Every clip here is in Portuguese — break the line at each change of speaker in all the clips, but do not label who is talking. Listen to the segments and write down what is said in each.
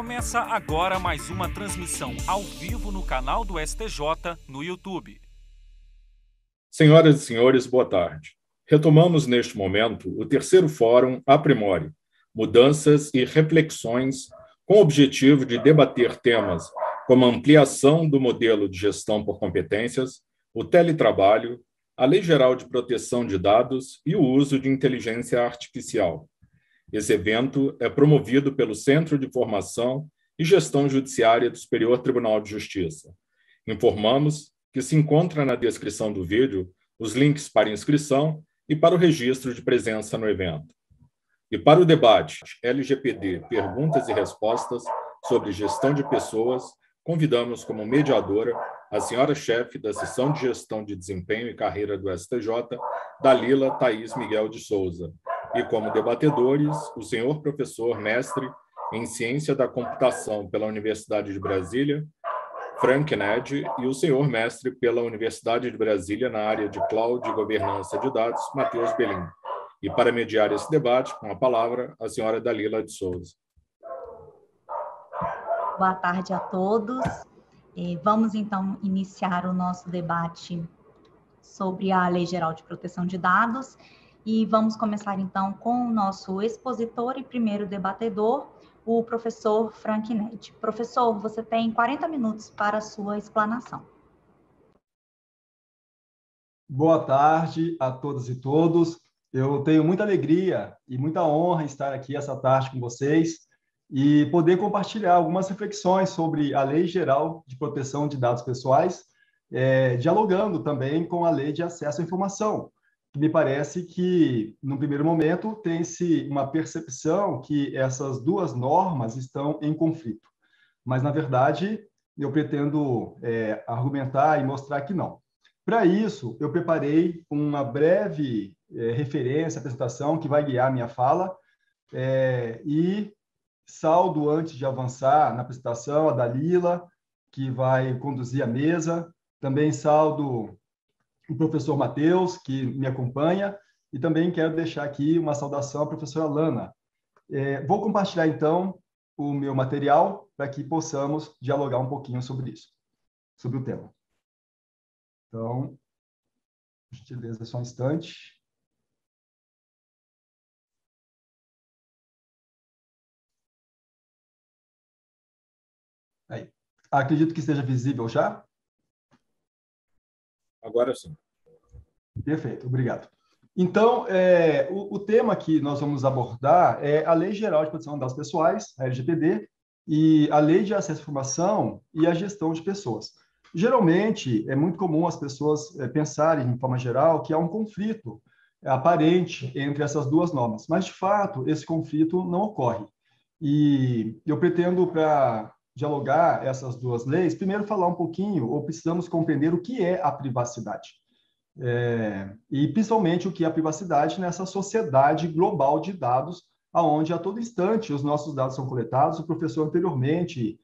Começa agora mais uma transmissão ao vivo no canal do STJ no YouTube.
Senhoras e senhores, boa tarde. Retomamos neste momento o terceiro Fórum Aprimore, Mudanças e Reflexões, com o objetivo de debater temas como a ampliação do modelo de gestão por competências, o teletrabalho, a Lei Geral de Proteção de Dados e o uso de inteligência artificial. Esse evento é promovido pelo Centro de Formação e Gestão Judiciária do Superior Tribunal de Justiça. Informamos que se encontra na descrição do vídeo os links para inscrição e para o registro de presença no evento. E para o debate LGPD Perguntas e Respostas sobre Gestão de Pessoas, convidamos como mediadora a senhora-chefe da Seção de Gestão de Desempenho e Carreira do STJ, Dalila Thaís Miguel de Souza, e como debatedores, o senhor professor mestre em Ciência da Computação pela Universidade de Brasília, Frank Ned, e o senhor mestre pela Universidade de Brasília na área de Cloud e Governança de Dados, Matheus Belim. E para mediar esse debate, com a palavra, a senhora Dalila de Souza.
Boa tarde a todos. Vamos, então, iniciar o nosso debate sobre a Lei Geral de Proteção de Dados e vamos começar, então, com o nosso expositor e primeiro debatedor, o professor Frank Ned. Professor, você tem 40 minutos para a sua explanação.
Boa tarde a todas e todos. Eu tenho muita alegria e muita honra em estar aqui essa tarde com vocês e poder compartilhar algumas reflexões sobre a Lei Geral de Proteção de Dados Pessoais, dialogando também com a Lei de Acesso à Informação, que me parece que, no primeiro momento, tem-se uma percepção que essas duas normas estão em conflito. Mas, na verdade, eu pretendo argumentar e mostrar que não. Para isso, eu preparei uma breve referência, apresentação, que vai guiar a minha fala, e saldo, antes de avançar na apresentação, a Dalila, que vai conduzir a mesa, também saldo o professor Matheus, que me acompanha, e também quero deixar aqui uma saudação à professora Lana. Vou compartilhar, então, o meu material para que possamos dialogar um pouquinho sobre isso, sobre o tema. Então, gentileza, só um instante. Aí. Acredito que esteja visível já.
Agora sim.
Perfeito, obrigado. Então, o tema que nós vamos abordar é a Lei Geral de Proteção de Dados Pessoais, a LGPD, e a Lei de Acesso à Informação e a Gestão de Pessoas. Geralmente, é muito comum as pessoas pensarem, de forma geral, que há um conflito aparente entre essas duas normas, mas, de fato, esse conflito não ocorre. E eu pretendo, para dialogar essas duas leis, primeiro falar um pouquinho, ou precisamos compreender o que é a privacidade. E principalmente o que é a privacidade nessa sociedade global de dados, onde a todo instante os nossos dados são coletados. O professor anteriormente,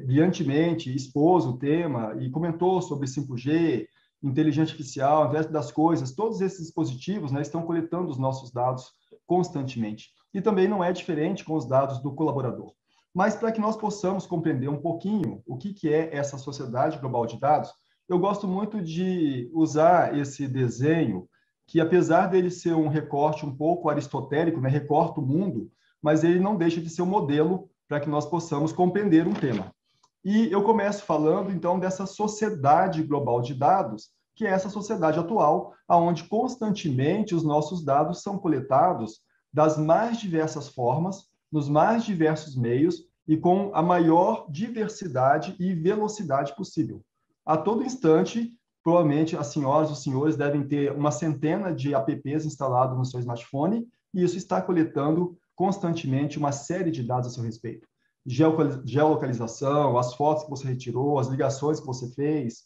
brilhantemente, expôs o tema e comentou sobre 5G, inteligência artificial, internet das coisas. Todos esses dispositivos, né, estão coletando os nossos dados constantemente. E também não é diferente com os dados do colaborador. Mas para que nós possamos compreender um pouquinho o que é essa sociedade global de dados, eu gosto muito de usar esse desenho, que apesar dele ser um recorte um pouco aristotélico, né, recorta o mundo, mas ele não deixa de ser um modelo para que nós possamos compreender um tema. E eu começo falando, então, dessa sociedade global de dados, que é essa sociedade atual, onde constantemente os nossos dados são coletados das mais diversas formas, nos mais diversos meios e com a maior diversidade e velocidade possível. A todo instante, provavelmente as senhoras, os senhores devem ter uma centena de apps instalados no seu smartphone e isso está coletando constantemente uma série de dados a seu respeito. Geolocalização, as fotos que você retirou, as ligações que você fez,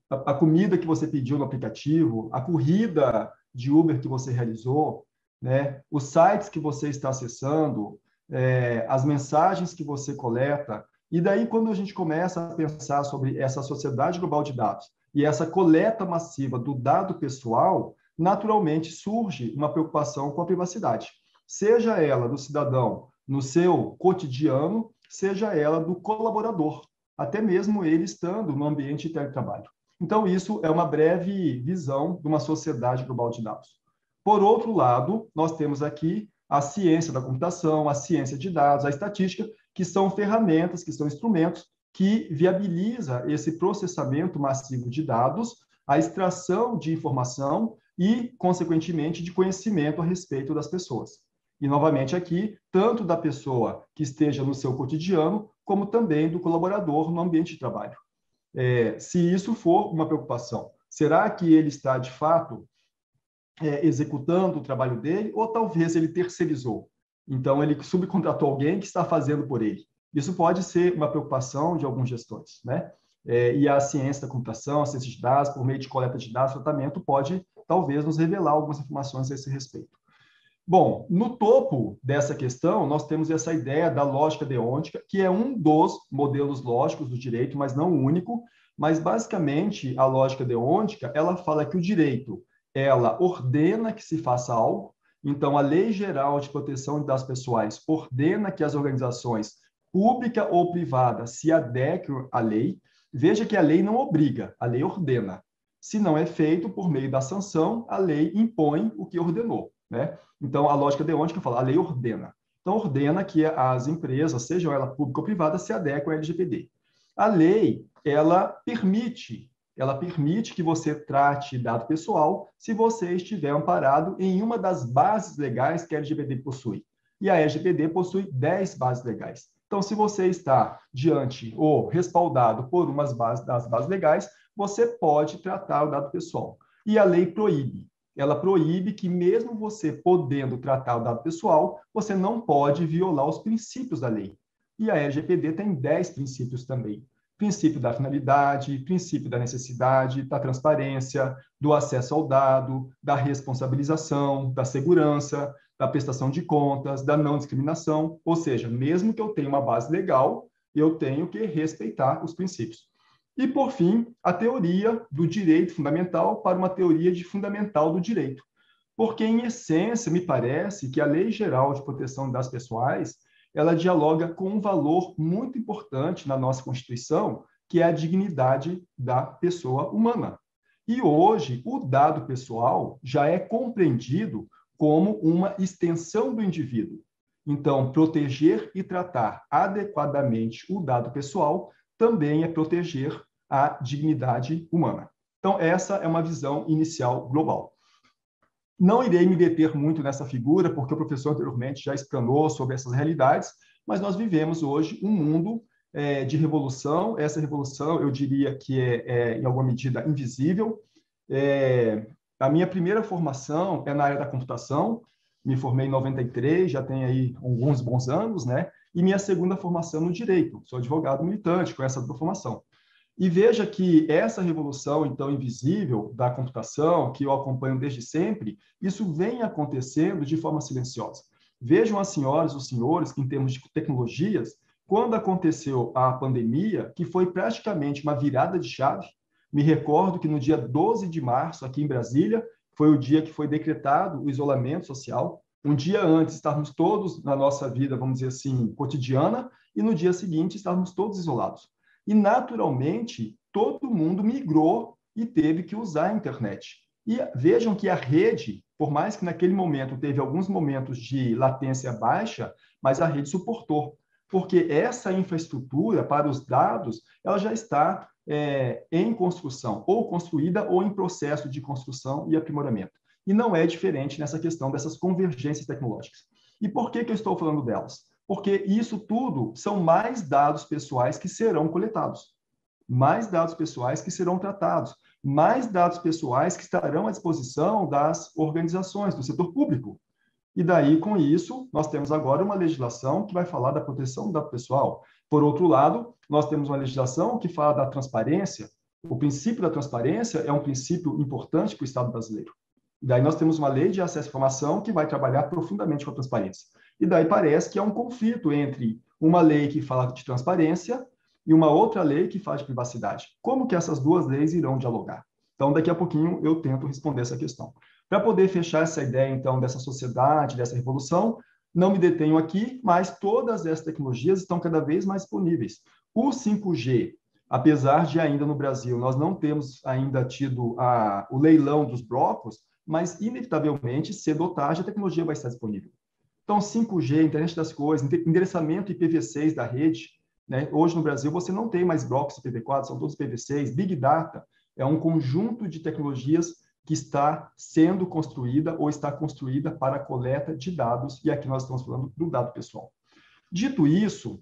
a comida que você pediu no aplicativo, a corrida de Uber que você realizou, né? Os sites que você está acessando, as mensagens que você coleta. E daí, quando a gente começa a pensar sobre essa sociedade global de dados e essa coleta massiva do dado pessoal, naturalmente surge uma preocupação com a privacidade. Seja ela do cidadão no seu cotidiano, seja ela do colaborador, até mesmo ele estando no ambiente de teletrabalho. Então, isso é uma breve visão de uma sociedade global de dados. Por outro lado, nós temos aqui a ciência da computação, a ciência de dados, a estatística, que são ferramentas, que são instrumentos que viabiliza esse processamento massivo de dados, a extração de informação e, consequentemente, de conhecimento a respeito das pessoas. E, novamente, aqui, tanto da pessoa que esteja no seu cotidiano, como também do colaborador no ambiente de trabalho. Se isso for uma preocupação, será que ele está, de fato, executando o trabalho dele, ou talvez ele terceirizou? Então, ele subcontratou alguém que está fazendo por ele. Isso pode ser uma preocupação de alguns gestores, né? E a ciência da computação, a ciência de dados, por meio de coleta de dados, tratamento, pode, talvez, nos revelar algumas informações a esse respeito. Bom, no topo dessa questão, nós temos essa ideia da lógica deôntica, que é um dos modelos lógicos do direito, mas não o único, mas, basicamente, a lógica deôntica, ela fala que o direito, ela ordena que se faça algo, então, a Lei Geral de Proteção de Dados Pessoais ordena que as organizações pública ou privada se adequem à lei. Veja que a lei não obriga, a lei ordena. Se não é feito por meio da sanção, a lei impõe o que ordenou, né? Então, a lógica deôntica fala, a lei ordena. Então, ordena que as empresas, sejam elas públicas ou privadas, se adequem à LGPD. A lei, ela permite que você trate dado pessoal se você estiver amparado em uma das bases legais que a LGPD possui. E a LGPD possui 10 bases legais. Então, se você está diante ou respaldado por umas das bases legais, você pode tratar o dado pessoal. E a lei proíbe. Ela proíbe que, mesmo você podendo tratar o dado pessoal, você não pode violar os princípios da lei. E a LGPD tem 10 princípios também. Princípio da finalidade, princípio da necessidade, da transparência, do acesso ao dado, da responsabilização, da segurança, da prestação de contas, da não discriminação. Ou seja, mesmo que eu tenha uma base legal, eu tenho que respeitar os princípios. E, por fim, a teoria do direito fundamental para uma teoria de fundamental do direito. Porque, em essência, me parece que a Lei Geral de Proteção de Dados Pessoais, ela dialoga com um valor muito importante na nossa Constituição, que é a dignidade da pessoa humana. E hoje, o dado pessoal já é compreendido como uma extensão do indivíduo. Então, proteger e tratar adequadamente o dado pessoal também é proteger a dignidade humana. Então, essa é uma visão inicial global. Não irei me deter muito nessa figura, porque o professor anteriormente já explanou sobre essas realidades, mas nós vivemos hoje um mundo de revolução. Essa revolução, eu diria que em alguma medida, invisível. A minha primeira formação é na área da computação, me formei em 93, já tem aí alguns bons anos, né? E minha segunda formação no direito, sou advogado militante com essa dupla formação. E veja que essa revolução, então, invisível da computação, que eu acompanho desde sempre, isso vem acontecendo de forma silenciosa. Vejam as senhoras e os senhores que, em termos de tecnologias, quando aconteceu a pandemia, que foi praticamente uma virada de chave, me recordo que no dia 12 de março, aqui em Brasília, foi o dia que foi decretado o isolamento social. Um dia antes, estávamos todos na nossa vida, vamos dizer assim, cotidiana, e no dia seguinte, estávamos todos isolados. E, naturalmente, todo mundo migrou e teve que usar a internet. E vejam que a rede, por mais que naquele momento teve alguns momentos de latência baixa, mas a rede suportou. Porque essa infraestrutura para os dados, ela já está em construção, ou construída ou em processo de construção e aprimoramento. E não é diferente nessa questão dessas convergências tecnológicas. E por que eu estou falando delas? Porque isso tudo são mais dados pessoais que serão coletados, mais dados pessoais que serão tratados, mais dados pessoais que estarão à disposição das organizações, do setor público. E daí, com isso, nós temos agora uma legislação que vai falar da proteção do dado pessoal. Por outro lado, nós temos uma legislação que fala da transparência. O princípio da transparência é um princípio importante para o Estado brasileiro. E daí nós temos uma lei de acesso à informação que vai trabalhar profundamente com a transparência. E daí parece que há um conflito entre uma lei que fala de transparência e uma outra lei que fala de privacidade. Como que essas duas leis irão dialogar? Então, daqui a pouquinho eu tento responder essa questão. Para poder fechar essa ideia, então, dessa sociedade, dessa revolução, Não me detenho aqui, mas todas essas tecnologias estão cada vez mais disponíveis. O 5G, apesar de ainda no Brasil nós não temos ainda tido o leilão dos blocos, mas inevitavelmente, cedo ou tarde, a tecnologia vai estar disponível. Então, 5G, internet das coisas, endereçamento IPv6 da rede, né? Hoje no Brasil você não tem mais blocos IPv4, são todos IPv6. Big Data é um conjunto de tecnologias que está sendo construída ou está construída para a coleta de dados, e aqui nós estamos falando do dado pessoal. Dito isso,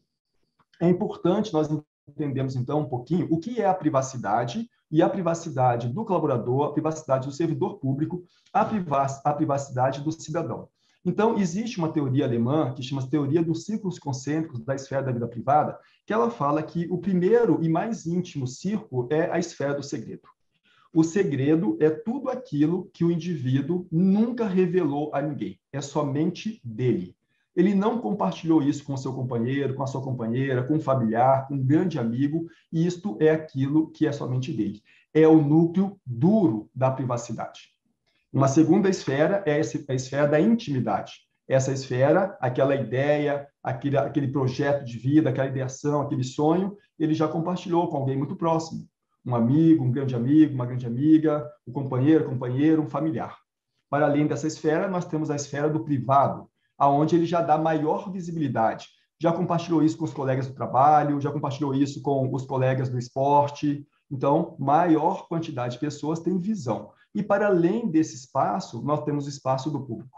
é importante nós entendermos, então, um pouquinho o que é a privacidade, e a privacidade do colaborador, a privacidade do servidor público, a privacidade do cidadão. Então, existe uma teoria alemã que chama-se teoria dos círculos concêntricos da esfera da vida privada, que ela fala que o primeiro e mais íntimo círculo é a esfera do segredo. O segredo é tudo aquilo que o indivíduo nunca revelou a ninguém. É somente dele. Ele não compartilhou isso com o seu companheiro, com a sua companheira, com um familiar, com um grande amigo, e isto é aquilo que é somente dele. É o núcleo duro da privacidade. Uma segunda esfera é a esfera da intimidade. Essa esfera, aquela ideia, aquele projeto de vida, aquela ideação, aquele sonho, ele já compartilhou com alguém muito próximo. Um amigo, um grande amigo, uma grande amiga, um companheiro, um familiar. Para além dessa esfera, nós temos a esfera do privado, aonde ele já dá maior visibilidade. Já compartilhou isso com os colegas do trabalho, já compartilhou isso com os colegas do esporte. Então, maior quantidade de pessoas tem visão. E para além desse espaço, nós temos o espaço do público.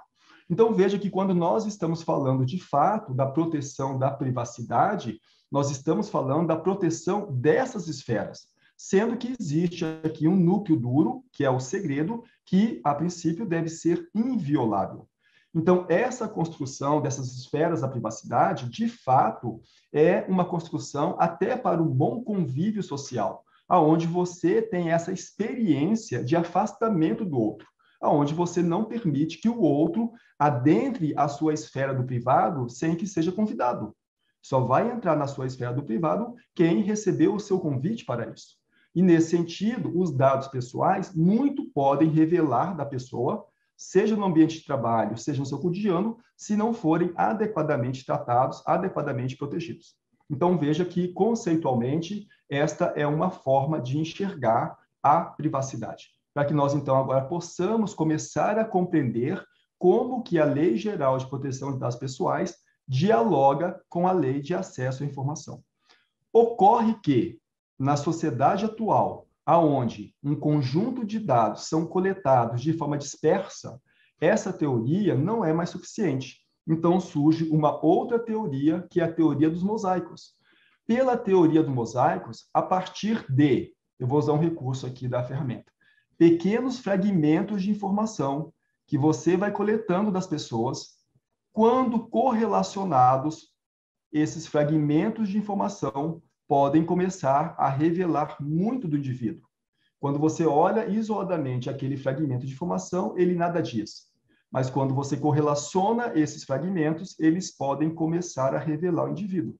Então, veja que quando nós estamos falando, de fato, da proteção da privacidade, nós estamos falando da proteção dessas esferas, sendo que existe aqui um núcleo duro, que é o segredo, que, a princípio, deve ser inviolável. Então, essa construção dessas esferas da privacidade, de fato, é uma construção até para um bom convívio social, aonde você tem essa experiência de afastamento do outro, aonde você não permite que o outro adentre a sua esfera do privado sem que seja convidado. Só vai entrar na sua esfera do privado quem recebeu o seu convite para isso. E, nesse sentido, os dados pessoais muito podem revelar da pessoa, seja no ambiente de trabalho, seja no seu cotidiano, se não forem adequadamente tratados, adequadamente protegidos. Então, veja que, conceitualmente, esta é uma forma de enxergar a privacidade, para que nós, então, agora possamos começar a compreender como que a Lei Geral de Proteção de Dados Pessoais dialoga com a Lei de Acesso à Informação. Ocorre que, na sociedade atual, aonde um conjunto de dados são coletados de forma dispersa, essa teoria não é mais suficiente. Então, surge uma outra teoria, que é a teoria dos mosaicos. Pela teoria dos mosaicos, a partir de, eu vou usar um recurso aqui da ferramenta, pequenos fragmentos de informação que você vai coletando das pessoas, quando correlacionados, esses fragmentos de informação podem começar a revelar muito do indivíduo. Quando você olha isoladamente aquele fragmento de informação, ele nada diz. Mas quando você correlaciona esses fragmentos, eles podem começar a revelar o indivíduo.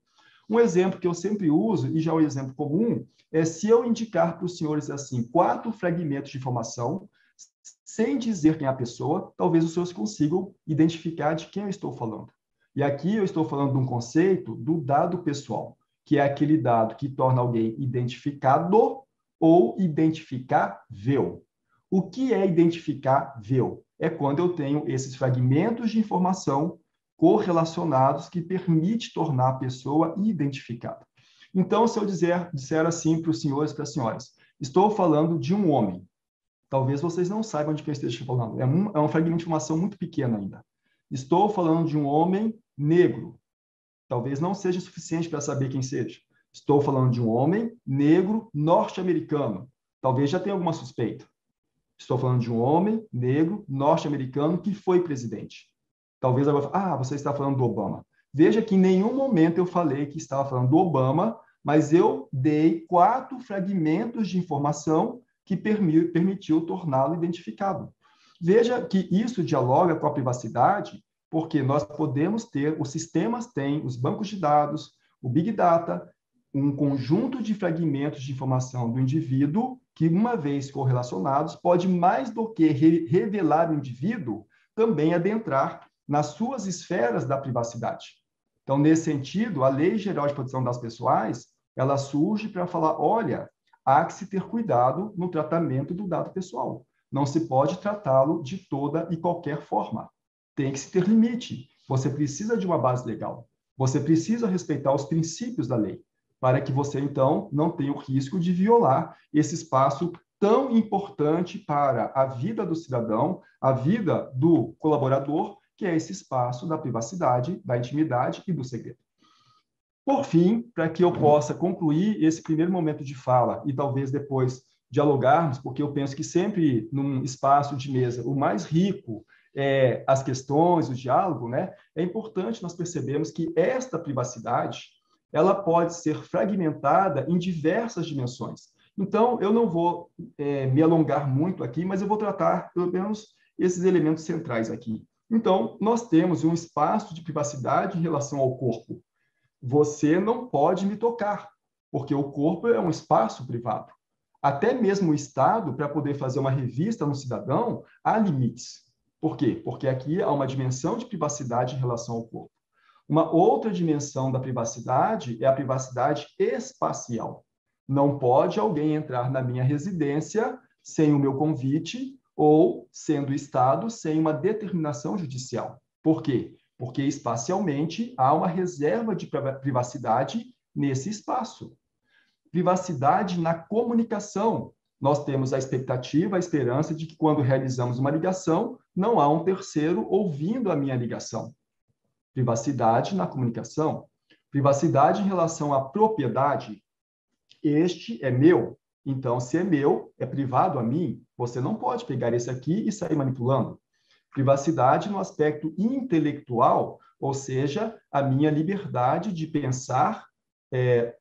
Um exemplo que eu sempre uso, e já é um exemplo comum, é se eu indicar para os senhores assim 4 fragmentos de informação, sem dizer quem é a pessoa, talvez os senhores consigam identificar de quem eu estou falando. E aqui eu estou falando de um conceito do dado pessoal, que é aquele dado que torna alguém identificado ou identificável. O que é identificável? É quando eu tenho esses fragmentos de informação correlacionados que permite tornar a pessoa identificada. Então, se eu disser assim para os senhores e para as senhoras, estou falando de um homem. Talvez vocês não saibam de quem eu esteja falando. É um fragmento de informação muito pequeno ainda. Estou falando de um homem negro. Talvez não seja suficiente para saber quem seja. Estou falando de um homem negro norte-americano. Talvez já tenha alguma suspeita. Estou falando de um homem negro norte-americano que foi presidente. Talvez agora, você está falando do Obama. Veja que em nenhum momento eu falei que estava falando do Obama, mas eu dei 4 fragmentos de informação que permitiu torná-lo identificado. Veja que isso dialoga com a privacidade, porque nós podemos ter, os sistemas têm, os bancos de dados, o Big Data, um conjunto de fragmentos de informação do indivíduo que, uma vez correlacionados, pode mais do que revelar o indivíduo, também adentrar nas suas esferas da privacidade. Então, nesse sentido, a Lei Geral de Proteção de Dados Pessoais, ela surge para falar, olha, há que se ter cuidado no tratamento do dado pessoal. Não se pode tratá-lo de toda e qualquer forma. Tem que se ter limite. Você precisa de uma base legal. Você precisa respeitar os princípios da lei, para que você, então, não tenha o risco de violar esse espaço tão importante para a vida do cidadão, a vida do colaborador, que é esse espaço da privacidade, da intimidade e do segredo. Por fim, para que eu possa concluir esse primeiro momento de fala e talvez depois dialogarmos, porque eu penso que sempre num espaço de mesa o mais rico é as questões, o diálogo, né? É importante nós percebermos que esta privacidade ela pode ser fragmentada em diversas dimensões. Então, eu não vou me alongar muito aqui, mas eu vou tratar pelo menos esses elementos centrais aqui. Então, nós temos um espaço de privacidade em relação ao corpo. Você não pode me tocar, porque o corpo é um espaço privado. Até mesmo o Estado, para poder fazer uma revista no cidadão, há limites. Por quê? Porque aqui há uma dimensão de privacidade em relação ao corpo. Uma outra dimensão da privacidade é a privacidade espacial. Não pode alguém entrar na minha residência sem o meu convite ou, sendo o Estado, sem uma determinação judicial. Por quê? Porque espacialmente há uma reserva de privacidade nesse espaço. Privacidade na comunicação. Nós temos a expectativa, a esperança de que quando realizamos uma ligação, não há um terceiro ouvindo a minha ligação. Privacidade na comunicação. Privacidade em relação à propriedade. Este é meu. Então, se é meu, é privado a mim. Você não pode pegar esse aqui e sair manipulando. Privacidade no aspecto intelectual, ou seja, a minha liberdade de pensar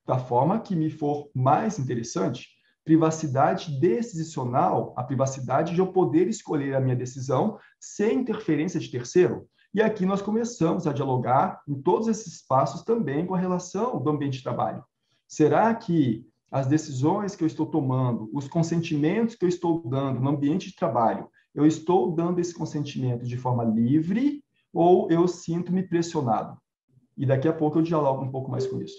da forma que me for mais interessante. Privacidade decisional, a privacidade de eu poder escolher a minha decisão sem interferência de terceiro. E aqui nós começamos a dialogar em todos esses espaços também com a relação do ambiente de trabalho. Será que as decisões que eu estou tomando, os consentimentos que eu estou dando no ambiente de trabalho, eu estou dando esse consentimento de forma livre ou eu sinto-me pressionado? E daqui a pouco eu dialogo um pouco mais com isso.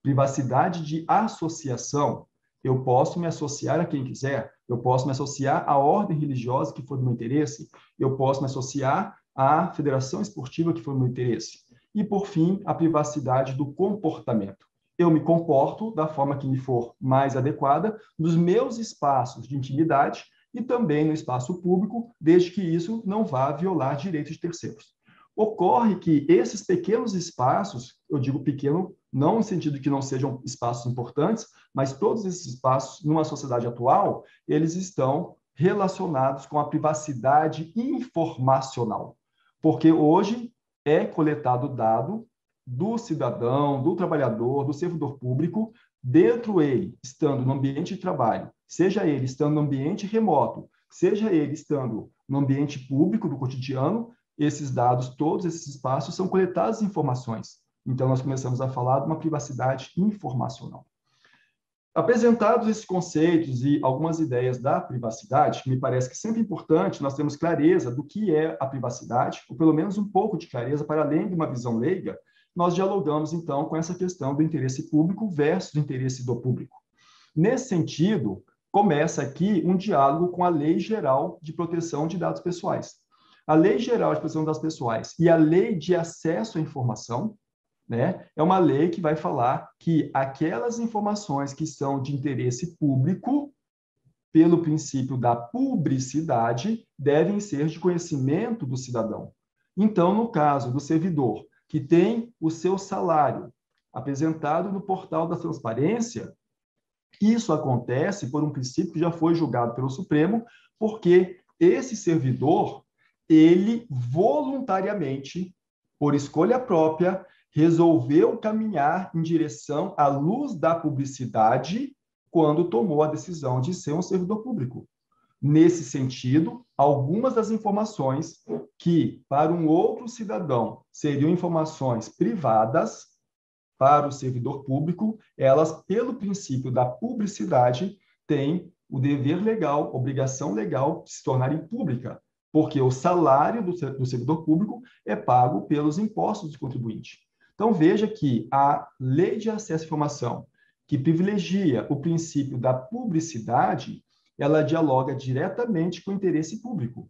Privacidade de associação. Eu posso me associar a quem quiser, eu posso me associar à ordem religiosa que for do meu interesse, eu posso me associar à federação esportiva que for do meu interesse. E, por fim, a privacidade do comportamento. Eu me comporto da forma que me for mais adequada nos meus espaços de intimidade e também no espaço público, desde que isso não vá violar direitos de terceiros. Ocorre que esses pequenos espaços, eu digo pequeno, não no sentido de que não sejam espaços importantes, mas todos esses espaços, numa sociedade atual, eles estão relacionados com a privacidade informacional. Porque hoje é coletado dado do cidadão, do trabalhador, do servidor público, dentro ele, estando no ambiente de trabalho, seja ele estando no ambiente remoto, seja ele estando no ambiente público do cotidiano, esses dados, todos esses espaços são coletadas informações. Então, nós começamos a falar de uma privacidade informacional. Apresentados esses conceitos e algumas ideias da privacidade, que me parece que sempre é importante nós termos clareza do que é a privacidade, ou pelo menos um pouco de clareza para além de uma visão leiga, nós dialogamos, então, com essa questão do interesse público versus o interesse do público. Nesse sentido, começa aqui um diálogo com a Lei Geral de Proteção de Dados Pessoais. A Lei Geral de Proteção de Dados Pessoais e a Lei de Acesso à Informação, né, é uma lei que vai falar que aquelas informações que são de interesse público, pelo princípio da publicidade, devem ser de conhecimento do cidadão. Então, no caso do servidor que tem o seu salário apresentado no portal da transparência, isso acontece por um princípio que já foi julgado pelo Supremo, porque esse servidor, ele voluntariamente, por escolha própria, resolveu caminhar em direção à luz da publicidade quando tomou a decisão de ser um servidor público. Nesse sentido, algumas das informações que, para um outro cidadão, seriam informações privadas, para o servidor público, elas, pelo princípio da publicidade, têm o dever legal, obrigação legal de se tornarem pública. porque o salário do servidor público é pago pelos impostos do contribuinte. Então, veja que a Lei de Acesso à Informação, que privilegia o princípio da publicidade, ela dialoga diretamente com o interesse público.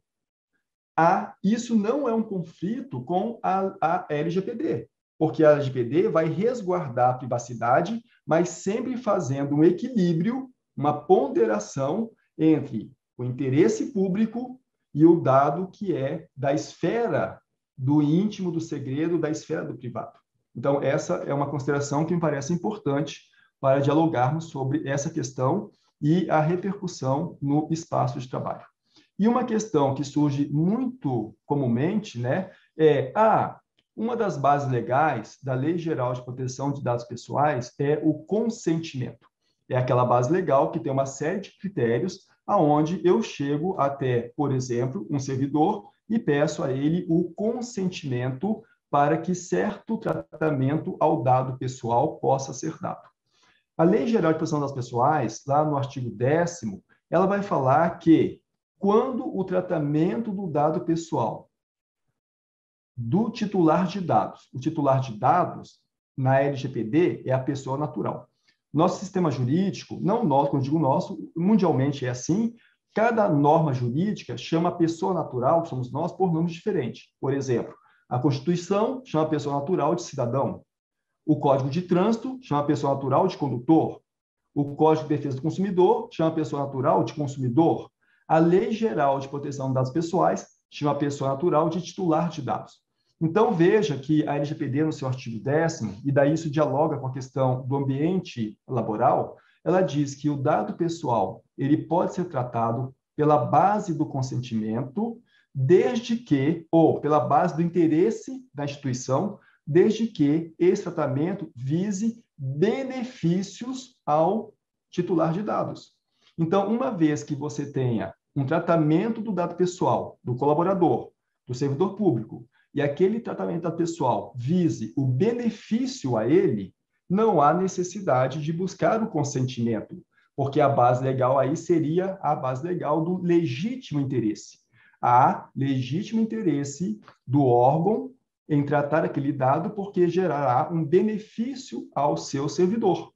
Isso não é um conflito com a LGPD, porque a LGPD vai resguardar a privacidade, mas sempre fazendo um equilíbrio, uma ponderação entre o interesse público e o dado que é da esfera do íntimo, do segredo, da esfera do privado. Então, essa é uma consideração que me parece importante para dialogarmos sobre essa questão e a repercussão no espaço de trabalho. E uma questão que surge muito comumente, né, uma das bases legais da Lei Geral de Proteção de Dados Pessoais é o consentimento. É aquela base legal que tem uma série de critérios aonde eu chego até, por exemplo, um servidor e peço a ele o consentimento para que certo tratamento ao dado pessoal possa ser dado. A Lei Geral de Proteção de Dados Pessoais, lá no artigo 10º, ela vai falar que quando o tratamento do dado pessoal do titular de dados, o titular de dados na LGPD é a pessoa natural. Nosso sistema jurídico, não nós, quando eu digo nosso, mundialmente é assim, cada norma jurídica chama a pessoa natural, que somos nós, por nomes diferentes. Por exemplo, a Constituição chama a pessoa natural de cidadão. O Código de Trânsito chama a pessoa natural de condutor. O Código de Defesa do Consumidor chama a pessoa natural de consumidor. A Lei Geral de Proteção de Dados Pessoais chama a pessoa natural de titular de dados. Então, veja que a LGPD, no seu artigo 10º, e daí isso dialoga com a questão do ambiente laboral, ela diz que o dado pessoal ele pode ser tratado pela base do consentimento, desde que, ou pela base do interesse da instituição, desde que esse tratamento vise benefícios ao titular de dados. Então, uma vez que você tenha um tratamento do dado pessoal do colaborador, do servidor público, e aquele tratamento pessoal vise o benefício a ele, não há necessidade de buscar o consentimento, porque a base legal aí seria a base legal do legítimo interesse. Há legítimo interesse do órgão em tratar aquele dado porque gerará um benefício ao seu servidor.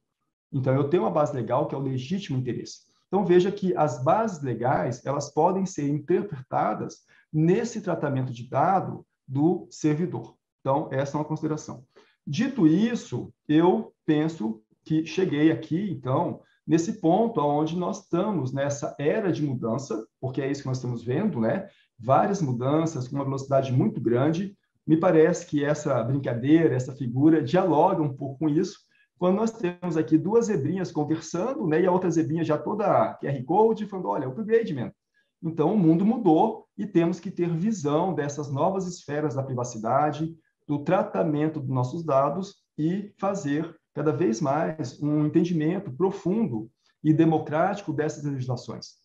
Então, eu tenho uma base legal que é o legítimo interesse. Então, veja que as bases legais, elas podem ser interpretadas nesse tratamento de dado do servidor. Então, essa é uma consideração. Dito isso, eu penso que cheguei aqui, então, nesse ponto onde nós estamos nessa era de mudança, porque é isso que nós estamos vendo, né? Várias mudanças com uma velocidade muito grande. Me parece que essa brincadeira, essa figura, dialoga um pouco com isso, quando nós temos aqui duas zebrinhas conversando, né? E a outra zebrinha já toda QR Code, falando, olha, upgradement. Então, o mundo mudou e temos que ter visão dessas novas esferas da privacidade, do tratamento dos nossos dados e fazer cada vez mais um entendimento profundo e democrático dessas legislações.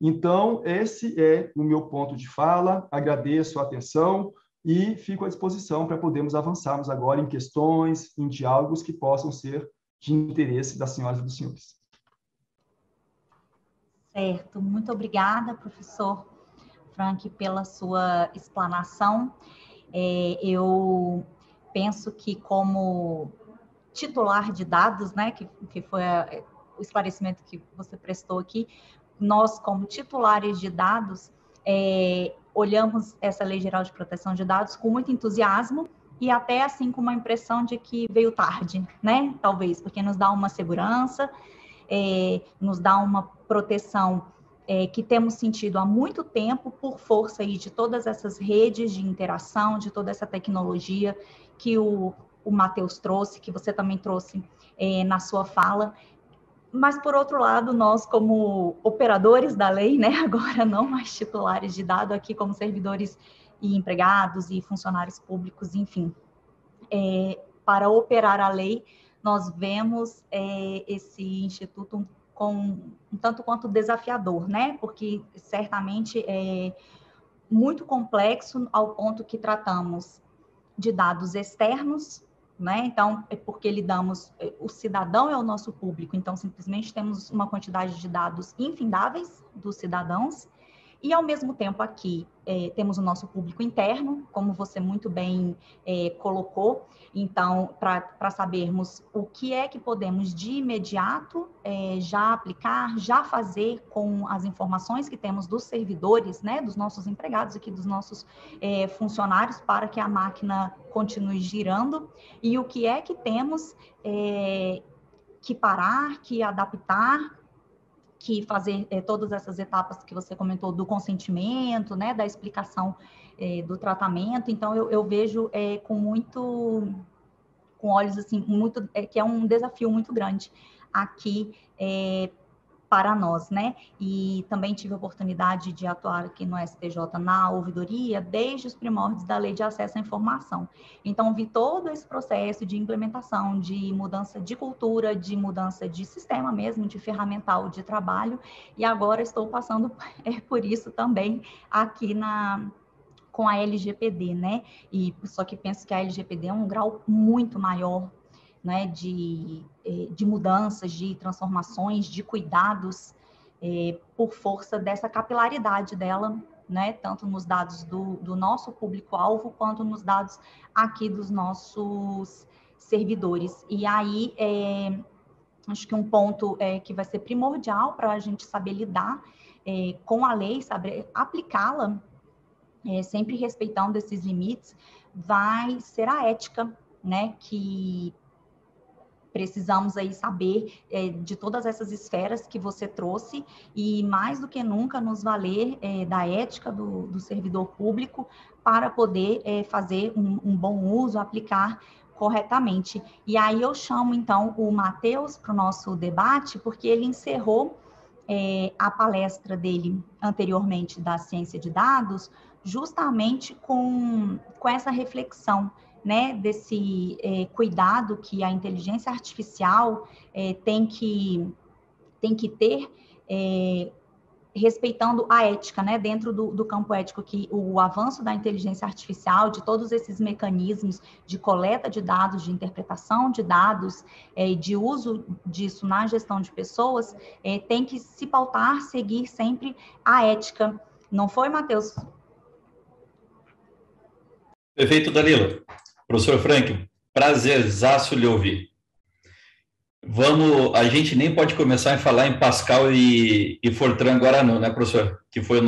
Então, esse é o meu ponto de fala. Agradeço a atenção e fico à disposição para podermos avançarmos agora em questões, em diálogos que possam ser de interesse das senhoras e dos senhores.
Certo, muito obrigada, professor Frank, pela sua explanação. Eu penso que como titular de dados, né, que foi o esclarecimento que você prestou aqui, nós como titulares de dados, olhamos essa Lei Geral de Proteção de Dados com muito entusiasmo e até assim com uma impressão de que veio tarde, né, talvez, porque nos dá uma segurança, nos dá uma proteção que temos sentido há muito tempo por força aí de todas essas redes de interação, de toda essa tecnologia que o Matheus trouxe, que você também trouxe na sua fala. Mas, por outro lado, nós como operadores da lei, né, agora não mais titulares de dado, aqui como servidores e empregados e funcionários públicos, enfim, para operar a lei, nós vemos esse instituto um tanto quanto desafiador, né? Porque certamente é muito complexo ao ponto que tratamos de dados externos, né? Então, é porque lidamos, o cidadão é o nosso público, então simplesmente temos uma quantidade de dados infindáveis dos cidadãos, E, ao mesmo tempo, aqui temos o nosso público interno, como você muito bem colocou. Então, para sabermos o que é que podemos de imediato já aplicar, já fazer com as informações que temos dos servidores, né, dos nossos empregados aqui, dos nossos funcionários, para que a máquina continue girando, e o que é que temos que parar, que adaptar, que fazer todas essas etapas que você comentou do consentimento, né, da explicação do tratamento. Então, eu vejo com olhos assim, que é um desafio muito grande aqui para nós, né? E também tive a oportunidade de atuar aqui no STJ na ouvidoria desde os primórdios da Lei de Acesso à Informação. Então, vi todo esse processo de implementação, de mudança de cultura, de mudança de sistema mesmo, de ferramental de trabalho, e agora estou passando por isso também aqui com a LGPD, né? E só que penso que a LGPD é um grau muito maior, né, de mudanças, de transformações, de cuidados, por força dessa capilaridade dela, né, tanto nos dados do nosso público-alvo, quanto nos dados aqui dos nossos servidores. E aí, acho que um ponto que vai ser primordial para a gente saber lidar com a lei, saber aplicá-la, sempre respeitando esses limites, vai ser a ética, né, que precisamos aí saber de todas essas esferas que você trouxe, e mais do que nunca nos valer da ética do servidor público para poder fazer um bom uso, aplicar corretamente. E aí eu chamo, então, o Matheus para o nosso debate, porque ele encerrou a palestra dele anteriormente da ciência de dados, justamente com essa reflexão, né, desse cuidado que a inteligência artificial tem que ter, respeitando a ética, né, dentro do campo ético, que o avanço da inteligência artificial, de todos esses mecanismos de coleta de dados, de interpretação de dados, de uso disso na gestão de pessoas, tem que se pautar, seguir sempre a ética. Não foi, Matheus?
Perfeito, Danilo. Professor Frank, prazerzaço lhe ouvir. A gente nem pode começar a falar em Pascal e Fortran agora não, né, professor? Que foi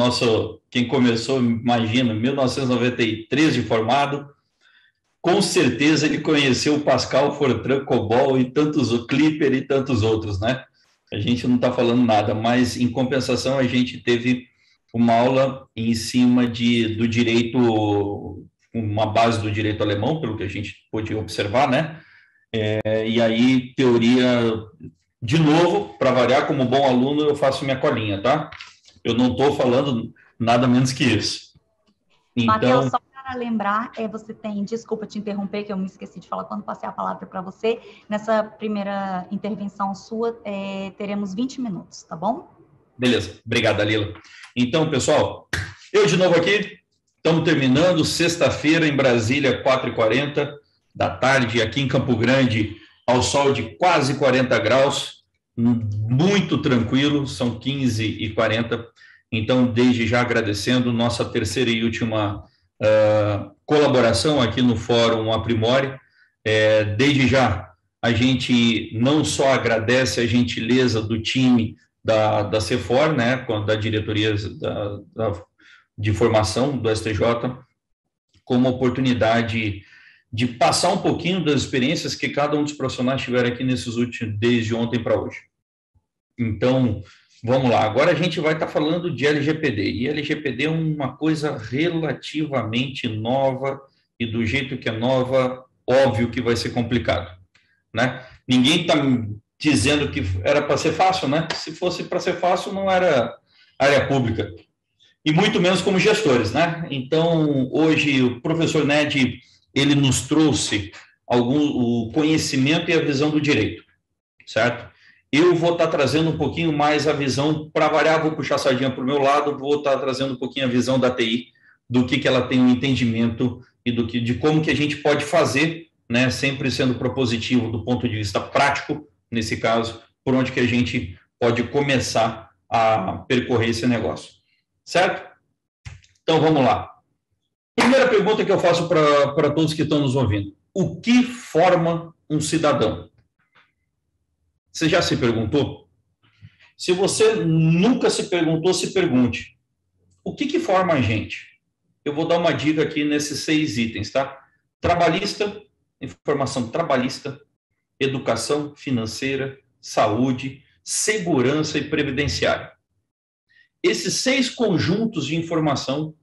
quem começou, imagina, em 1993 de formado. Com certeza ele conheceu o Pascal, Fortran, COBOL e o Clipper e tantos outros, né? A gente não está falando nada, mas em compensação a gente teve uma aula em cima do direito, uma base do direito alemão, pelo que a gente pôde observar, né? E aí, teoria, de novo, para variar, como bom aluno, eu faço minha colinha, tá? Eu não estou falando nada menos que isso.
Então... Matheus, só para lembrar, você tem, desculpa te interromper, que eu me esqueci de falar quando passei a palavra para você, nessa primeira intervenção sua, teremos 20 minutos, tá bom?
Beleza, obrigado, Dalila. Então, pessoal, eu de novo aqui. Estamos terminando, sexta-feira em Brasília, 4h40 da tarde, aqui em Campo Grande, ao sol de quase 40 graus, muito tranquilo, são 15h40. Então, desde já agradecendo nossa terceira e última colaboração aqui no Fórum Aprimore. Desde já, a gente não só agradece a gentileza do time da CEFOR, né, da diretoria de formação do STJ, como oportunidade de passar um pouquinho das experiências que cada um dos profissionais tiveram aqui desde ontem para hoje. Então, vamos lá. Agora a gente vai estar falando de LGPD. E LGPD é uma coisa relativamente nova, e do jeito que é nova, óbvio que vai ser complicado, né? Ninguém está dizendo que era para ser fácil, né? Se fosse para ser fácil, não era área pública. E muito menos como gestores, né? Então, hoje, o professor Ned, ele nos trouxe o conhecimento e a visão do direito, certo? Eu vou estar trazendo um pouquinho mais a visão, para variar, vou puxar a sardinha para o meu lado, vou estar trazendo um pouquinho a visão da TI, do que ela tem um entendimento e de como que a gente pode fazer, né? Sempre sendo propositivo do ponto de vista prático, nesse caso, por onde que a gente pode começar a percorrer esse negócio. Certo? Então, vamos lá. Primeira pergunta que eu faço para todos que estão nos ouvindo. O que forma um cidadão? Você já se perguntou? Se você nunca se perguntou, se pergunte. O que forma a gente? Eu vou dar uma dica aqui nesses 6 itens, tá? Trabalhista, informação trabalhista, educação financeira, saúde, segurança e previdenciária. Esses 6 conjuntos de informação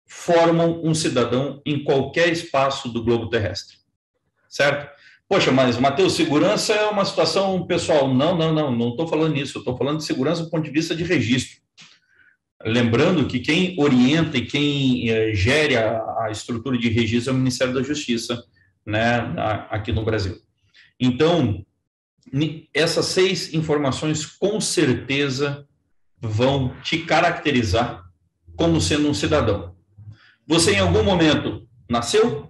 formam um cidadão em qualquer espaço do globo terrestre, certo? Poxa, mas, Matheus, segurança é uma situação pessoal. Não estou falando nisso, eu estou falando de segurança do ponto de vista de registro. Lembrando que quem orienta e quem gere a estrutura de registro é o Ministério da Justiça, né, aqui no Brasil. Então, essas 6 informações, com certeza, vão te caracterizar como sendo um cidadão. Você, em algum momento, nasceu,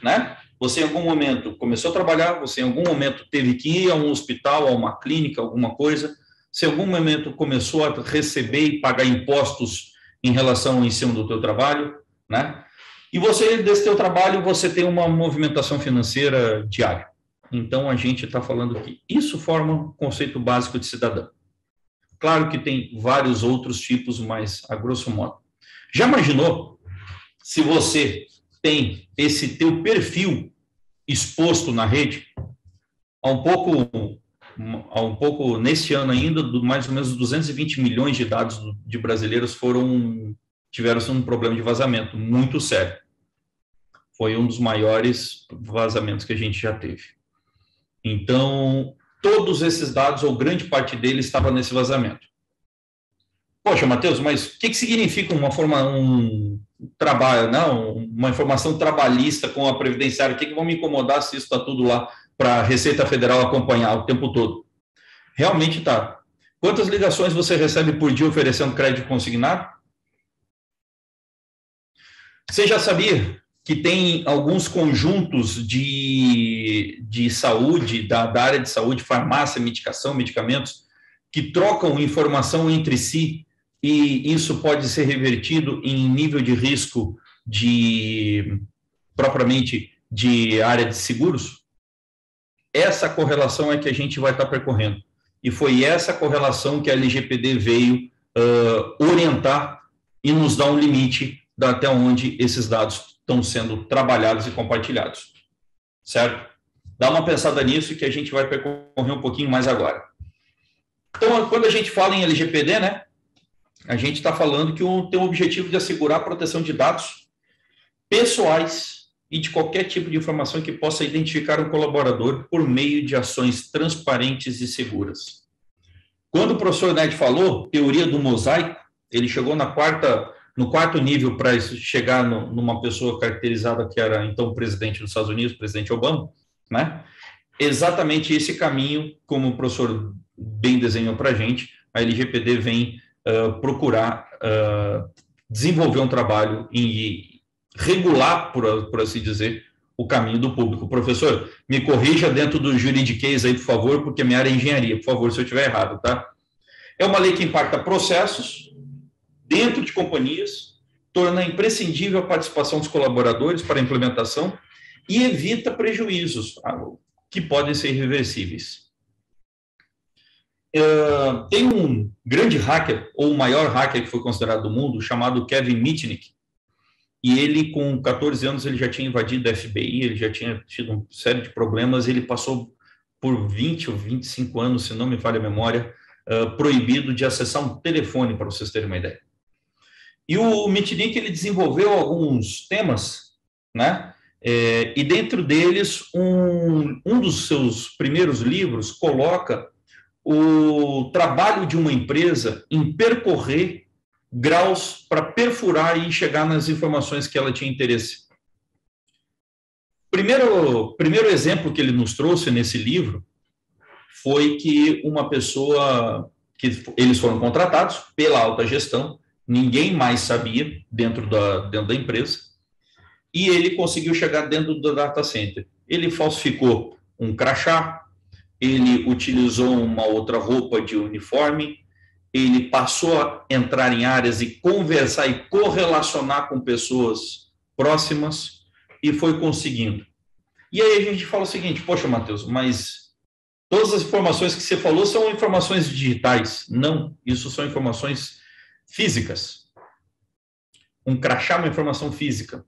né? Você, em algum momento, começou a trabalhar, você, em algum momento, teve que ir a um hospital, a uma clínica, alguma coisa, você, em algum momento, começou a receber e pagar impostos em relação ao ensino do teu trabalho, né? E você, desse teu trabalho, você tem uma movimentação financeira diária. Então, a gente está falando que isso forma um conceito básico de cidadão. Claro que tem vários outros tipos, mas a grosso modo. Já imaginou se você tem esse teu perfil exposto na rede? Há um pouco neste ano ainda, mais ou menos 220 milhões de dados de brasileiros tiveram um problema de vazamento muito sério. Foi um dos maiores vazamentos que a gente já teve. Então, todos esses dados, ou grande parte deles, estava nesse vazamento. Poxa, Matheus, mas o que significa um trabalho, não, uma informação trabalhista com a previdenciária? O que vão me incomodar se isso está tudo lá para a Receita Federal acompanhar o tempo todo? Realmente está. Quantas ligações você recebe por dia oferecendo crédito consignado? Você já sabia que tem alguns conjuntos de saúde, da área de saúde, farmácia, medicação, medicamentos, que trocam informação entre si, e isso pode ser revertido em nível de risco propriamente de área de seguros? Essa correlação é que a gente vai estar percorrendo. E foi essa correlação que a LGPD veio orientar e nos dar um limite até onde esses dados estão sendo trabalhados e compartilhados. Certo? Dá uma pensada nisso que a gente vai percorrer um pouquinho mais agora. Então, quando a gente fala em LGPD, né, a gente está falando que tem o objetivo de assegurar a proteção de dados pessoais e de qualquer tipo de informação que possa identificar um colaborador por meio de ações transparentes e seguras. Quando o professor Ned falou, teoria do mosaico, ele chegou no quarto nível para chegar numa pessoa caracterizada que era, então, o presidente dos Estados Unidos, o presidente Obama, né? Exatamente esse caminho, como o professor bem desenhou para a gente, a LGPD vem procurar desenvolver um trabalho em regular, por assim dizer, o caminho do público. Professor, me corrija dentro do juridiquês aí, por favor, porque minha área é engenharia, por favor, se eu estiver errado, tá? É uma lei que impacta processos dentro de companhias, torna imprescindível a participação dos colaboradores para a implementação e evita prejuízos que podem ser irreversíveis. Tem um grande hacker, ou o maior hacker que foi considerado do mundo, chamado Kevin Mitnick, e ele, com 14 anos, ele já tinha invadido a FBI, ele já tinha tido uma série de problemas, ele passou por 20 ou 25 anos, se não me falha a memória, proibido de acessar um telefone, para vocês terem uma ideia. E o Mitnick, ele desenvolveu alguns temas, né? E dentro deles, um dos seus primeiros livros coloca o trabalho de uma empresa em percorrer graus para perfurar e chegar nas informações que ela tinha interesse. Primeiro exemplo que ele nos trouxe nesse livro foi que uma pessoa, que eles foram contratados pela alta gestão, ninguém mais sabia dentro da empresa, e ele conseguiu chegar dentro do data center. Ele falsificou um crachá, ele utilizou uma outra roupa de uniforme, ele passou a entrar em áreas e conversar e correlacionar com pessoas próximas e foi conseguindo. E aí a gente fala o seguinte, poxa, Matheus, mas todas as informações que você falou são informações digitais. Não, isso são informações físicas. Um crachá é uma informação física.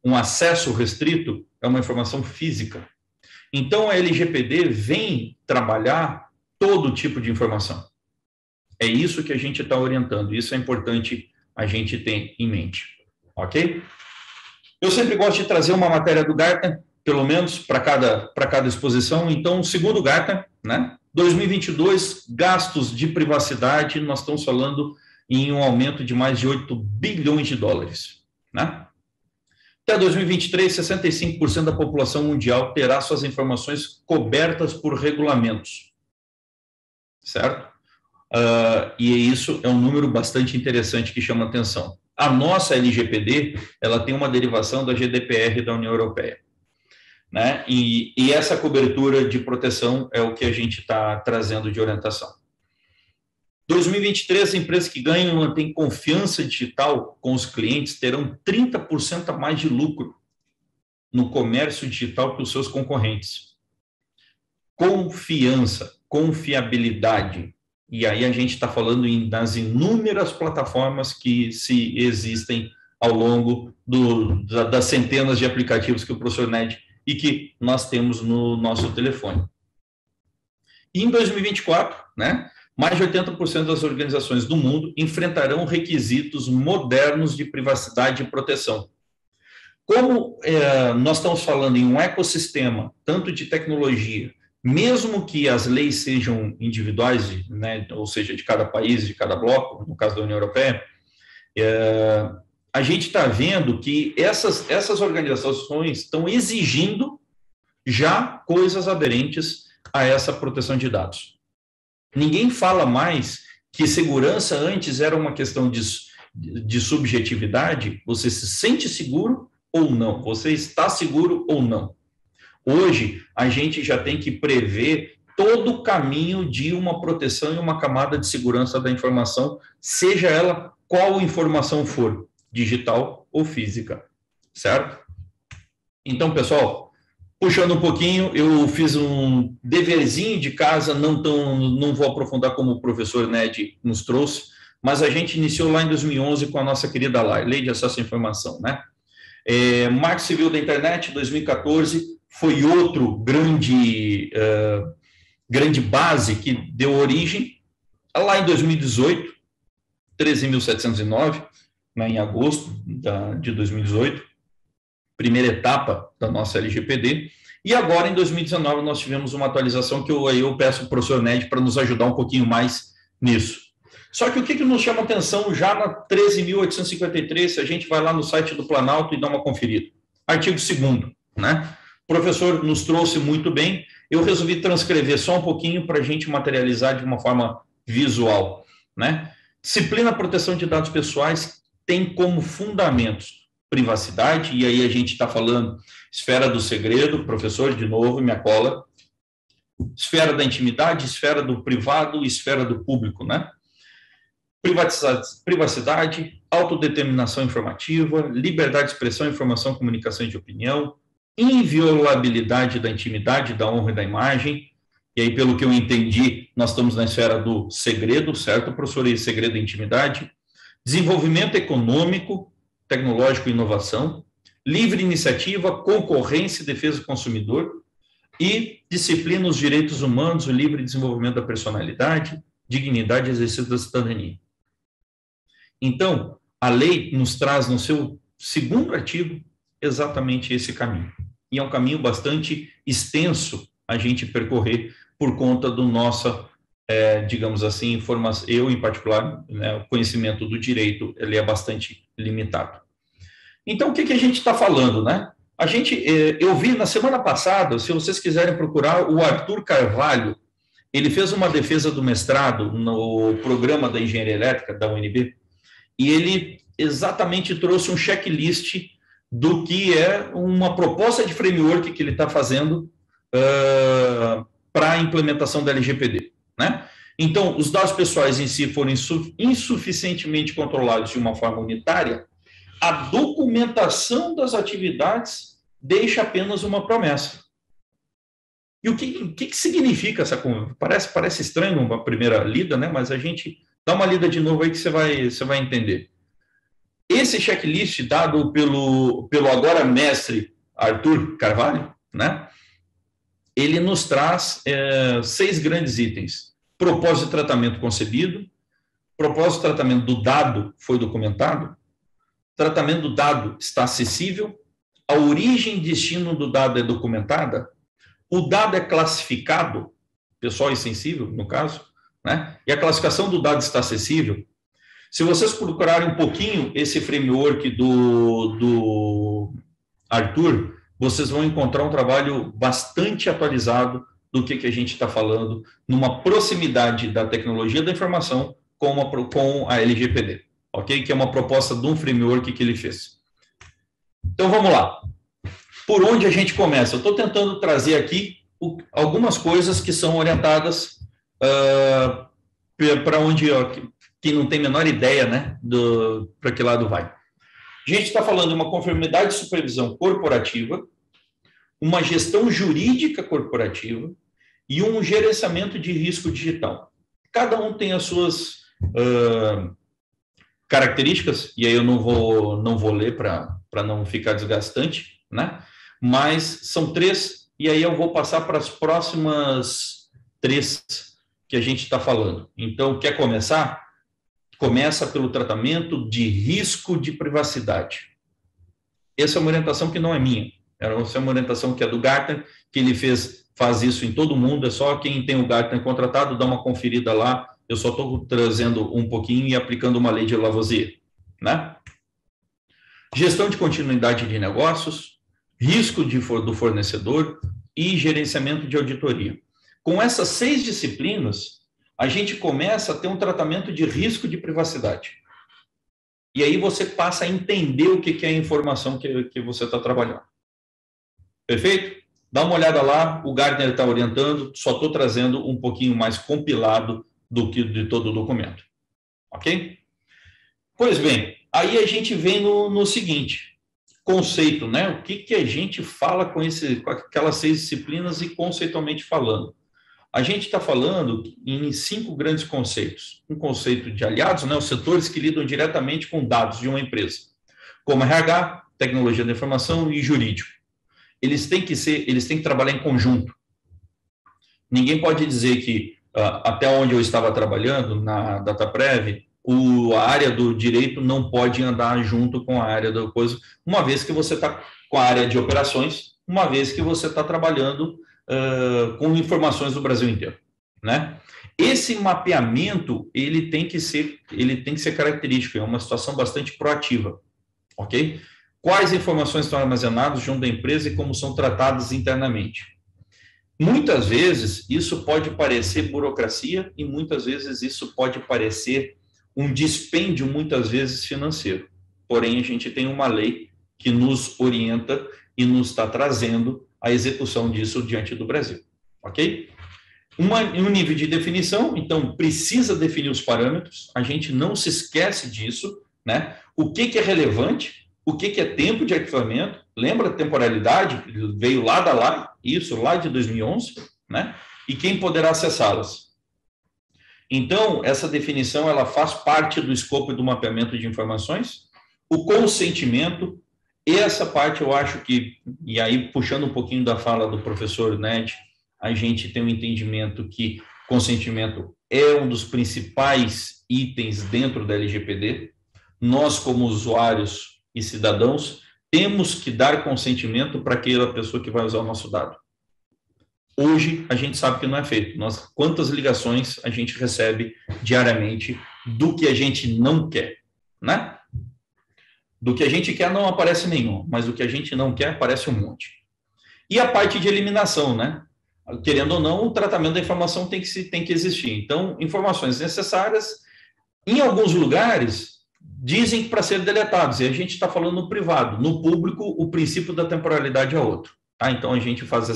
Um acesso restrito é uma informação física. Então, a LGPD vem trabalhar todo tipo de informação. É isso que a gente está orientando. Isso é importante a gente ter em mente. Ok? Eu sempre gosto de trazer uma matéria do Gartner, pelo menos para cada exposição. Então, segundo o Gartner, né, 2022, gastos de privacidade, nós estamos falando em um aumento de mais de 8 bilhões de dólares. Né? Até 2023, 65% da população mundial terá suas informações cobertas por regulamentos. Certo? E isso é um número bastante interessante que chama atenção. A nossa LGPD, ela tem uma derivação da GDPR da União Europeia. Né? E essa cobertura de proteção é o que a gente está trazendo de orientação. 2023, empresas que ganham e mantêm confiança digital com os clientes terão 30% a mais de lucro no comércio digital que os seus concorrentes. Confiança, confiabilidade. E aí a gente está falando das inúmeras plataformas que se existem ao longo das centenas de aplicativos que o professor Ned e que nós temos no nosso telefone. E em 2024, né, mais de 80% das organizações do mundo enfrentarão requisitos modernos de privacidade e proteção. Como nós estamos falando em um ecossistema, tanto de tecnologia, mesmo que as leis sejam individuais, né, ou seja, de cada país, de cada bloco, no caso da União Europeia, a gente está vendo que essas organizações estão exigindo já coisas aderentes a essa proteção de dados. Ninguém fala mais que segurança antes era uma questão de subjetividade, você se sente seguro ou não, você está seguro ou não. Hoje, a gente já tem que prever todo o caminho de uma proteção e uma camada de segurança da informação, seja ela qual informação for, digital ou física, certo? Então, pessoal, puxando um pouquinho, eu fiz um deverzinho de casa, não vou aprofundar como o professor Ned nos trouxe, mas a gente iniciou lá em 2011 com a nossa querida Lei de Acesso à Informação, né? Marco Civil da Internet, 2014, foi outro grande base que deu origem. Lá em 2018, 13.709, né, em agosto de 2018, primeira etapa da nossa LGPD, e agora, em 2019, nós tivemos uma atualização que eu peço para o professor Ned para nos ajudar um pouquinho mais nisso. Só que o que nos chama atenção já na 13.853, se a gente vai lá no site do Planalto e dá uma conferida. Artigo 2º, né? O professor nos trouxe muito bem, eu resolvi transcrever só um pouquinho para a gente materializar de uma forma visual, né? Disciplina proteção de dados pessoais tem como fundamentos privacidade, e aí a gente está falando esfera do segredo, professor, de novo, minha cola, esfera da intimidade, esfera do privado, esfera do público, né? Privacidade, autodeterminação informativa, liberdade de expressão, informação, comunicação e de opinião, inviolabilidade da intimidade, da honra e da imagem, e aí, pelo que eu entendi, nós estamos na esfera do segredo, certo, professor? E segredo e intimidade, desenvolvimento econômico, tecnológico e inovação, livre iniciativa, concorrência e defesa do consumidor, e disciplina os direitos humanos, o livre desenvolvimento da personalidade, dignidade e exercício da cidadania. Então, a lei nos traz no seu 2º artigo exatamente esse caminho. E é um caminho bastante extenso a gente percorrer por conta do nosso, digamos assim, eu em particular, né, o conhecimento do direito, ele é bastante limitado. Então, o que a gente está falando, né? Eu vi na semana passada, se vocês quiserem procurar, o Arthur Carvalho, ele fez uma defesa do mestrado no programa da Engenharia Elétrica, da UNB, e ele exatamente trouxe um checklist do que é uma proposta de framework que ele está fazendo para a implementação da LGPD, né? Então, os dados pessoais em si forem insuficientemente controlados de uma forma unitária, a documentação das atividades deixa apenas uma promessa. E o que significa essa conversa? Parece estranho uma primeira lida, né? Mas a gente dá uma lida de novo aí que você vai entender. Esse checklist dado pelo agora mestre Arthur Carvalho, né? Ele nos traz 6 grandes itens. Propósito de tratamento concebido, propósito de tratamento do dado foi documentado, tratamento do dado está acessível, a origem e destino do dado é documentada, o dado é classificado, pessoal e sensível, no caso, né? E a classificação do dado está acessível. Se vocês procurarem um pouquinho esse framework do Arthur, vocês vão encontrar um trabalho bastante atualizado do que a gente está falando, numa proximidade da tecnologia da informação com a LGPD, ok? Que é uma proposta de um framework que ele fez. Então, vamos lá. Por onde a gente começa? Eu estou tentando trazer aqui algumas coisas que são orientadas para onde quem não tem a menor ideia, né, para que lado vai. A gente está falando de uma conformidade de supervisão corporativa, uma gestão jurídica corporativa e um gerenciamento de risco digital. Cada um tem as suas características, e aí eu não vou ler para não ficar desgastante, né? Mas são 3, e aí eu vou passar para as próximas 3 que a gente está falando. Então, quer começar? Começa pelo tratamento de risco de privacidade. Essa é uma orientação que não é minha. Essa é uma orientação que é do Gartner, que ele faz isso em todo mundo, é só quem tem o Gartner contratado, dá uma conferida lá, eu só estou trazendo um pouquinho e aplicando uma lei de Lavoisier, né? Gestão de continuidade de negócios, risco do fornecedor e gerenciamento de auditoria. Com essas 6 disciplinas, a gente começa a ter um tratamento de risco de privacidade. E aí você passa a entender o que é a informação que você está trabalhando. Perfeito? Dá uma olhada lá, o Gartner está orientando, só estou trazendo um pouquinho mais compilado do que de todo o documento. Ok? Pois bem, aí a gente vem no seguinte, conceito, né? O que a gente fala com aquelas 6 disciplinas e conceitualmente falando? A gente está falando em 5 grandes conceitos. Um conceito de aliados, né? Os setores que lidam diretamente com dados de uma empresa, como RH, tecnologia da informação e jurídico. Eles têm que trabalhar em conjunto. Ninguém pode dizer que até onde eu estava trabalhando, na DataPrev, a área do direito não pode andar junto com a área da coisa, uma vez que você está com a área de operações, uma vez que você está trabalhando com informações do Brasil inteiro, né? Esse mapeamento, ele tem que ser característico, é uma situação bastante proativa, ok? Quais informações estão armazenadas junto da empresa e como são tratadas internamente? Muitas vezes, isso pode parecer burocracia e muitas vezes isso pode parecer um dispêndio, muitas vezes, financeiro. Porém, a gente tem uma lei que nos orienta e nos está trazendo a execução disso diante do Brasil, ok? Um nível de definição, então, precisa definir os parâmetros, a gente não se esquece disso, né? O que é relevante, o que é tempo de arquivamento, lembra a temporalidade, veio lá de 2011, né? E quem poderá acessá-las. Então, essa definição, ela faz parte do escopo do mapeamento de informações, o consentimento, essa parte eu acho que, e aí puxando um pouquinho da fala do professor Ned, a gente tem um entendimento que consentimento é um dos principais itens dentro da LGPD. Nós, como usuários e cidadãos, temos que dar consentimento para aquela pessoa que vai usar o nosso dado. Hoje, a gente sabe que não é feito. Quantas ligações a gente recebe diariamente do que a gente não quer, né? Do que a gente quer não aparece nenhum, mas do que a gente não quer aparece um monte. E a parte de eliminação, né? Querendo ou não, o tratamento da informação tem que existir. Então, informações necessárias, em alguns lugares, dizem que para ser deletados, e a gente está falando no privado. No público, o princípio da temporalidade é outro. Tá? Então, a gente faz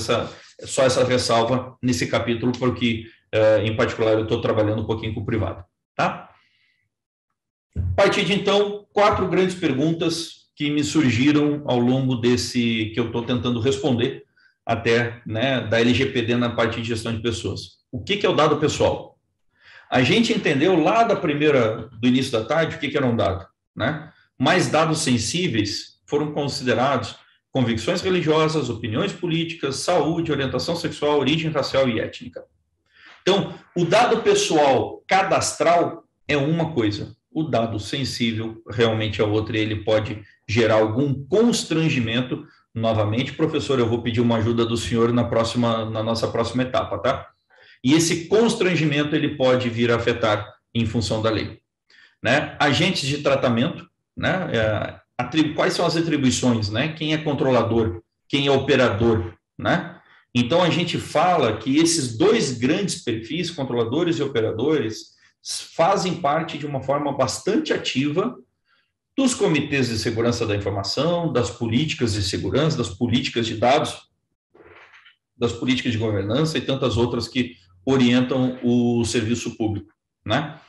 só essa ressalva nesse capítulo, porque Em particular, eu estou trabalhando um pouquinho com o privado, tá? A partir de então, 4 grandes perguntas que me surgiram ao longo desse, que eu estou tentando responder, até, né, da LGPD na parte de gestão de pessoas. O que é o dado pessoal? A gente entendeu lá do início da tarde o que era um dado, né? Mais dados sensíveis foram considerados convicções religiosas, opiniões políticas, saúde, orientação sexual, origem racial e étnica. Então, o dado pessoal cadastral é uma coisa, o dado sensível realmente é outra, e ele pode gerar algum constrangimento. Novamente, professor, eu vou pedir uma ajuda do senhor na nossa próxima etapa, tá? E esse constrangimento ele pode vir a afetar em função da lei, né? Agentes de tratamento, né? Quais são as atribuições, né? Quem é controlador, quem é operador, né? Então, a gente fala que esses 2 grandes perfis, controladores e operadores, fazem parte de uma forma bastante ativa dos comitês de segurança da informação, das políticas de segurança, das políticas de dados, das políticas de governança e tantas outras que orientam o serviço público, né?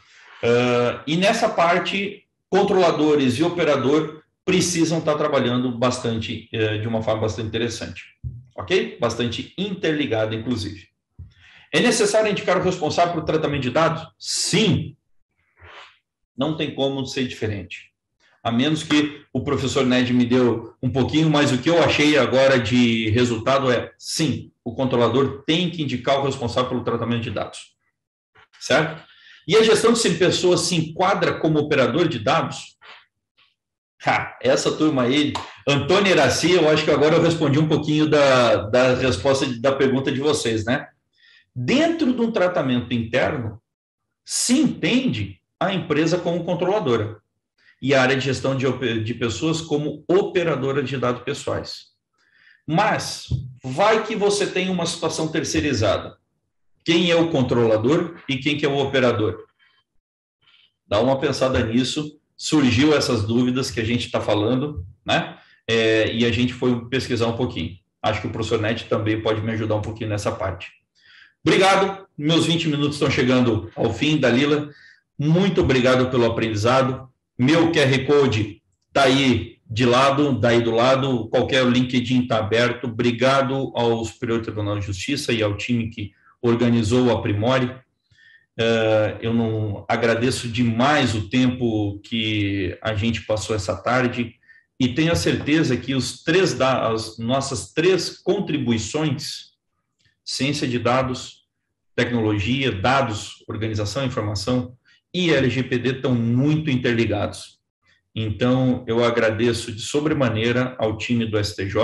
E nessa parte, controladores e operador precisam estar trabalhando bastante, de uma forma bastante interessante, ok? Bastante interligada, inclusive. É necessário indicar o responsável pelo tratamento de dados? Sim. Não tem como ser diferente. A menos que o professor Ned me deu um pouquinho, mas o que eu achei agora de resultado é, sim, o controlador tem que indicar o responsável pelo tratamento de dados. Certo? E a gestão de pessoas se enquadra como operador de dados? Essa turma aí, Antônio Iraci, eu acho que agora eu respondi um pouquinho da resposta da pergunta de vocês, né? Dentro de um tratamento interno, se entende a empresa como controladora e a área de gestão de pessoas como operadora de dados pessoais. Mas vai que você tem uma situação terceirizada. Quem é o controlador e quem que é o operador? Dá uma pensada nisso. Surgiu essas dúvidas que a gente está falando, né? E a gente foi pesquisar um pouquinho. Acho que o professor Ned também pode me ajudar um pouquinho nessa parte. Obrigado. Meus 20 minutos estão chegando ao fim, Dalila. Muito obrigado pelo aprendizado. Meu QR Code está aí daí do lado, qualquer LinkedIn está aberto. Obrigado ao Superior Tribunal de Justiça e ao time que organizou o Aprimore. Eu não agradeço demais o tempo que a gente passou essa tarde e tenho a certeza que as nossas 3 contribuições, ciência de dados, tecnologia, dados, organização, informação e LGPD estão muito interligados. Então, eu agradeço de sobremaneira ao time do STJ,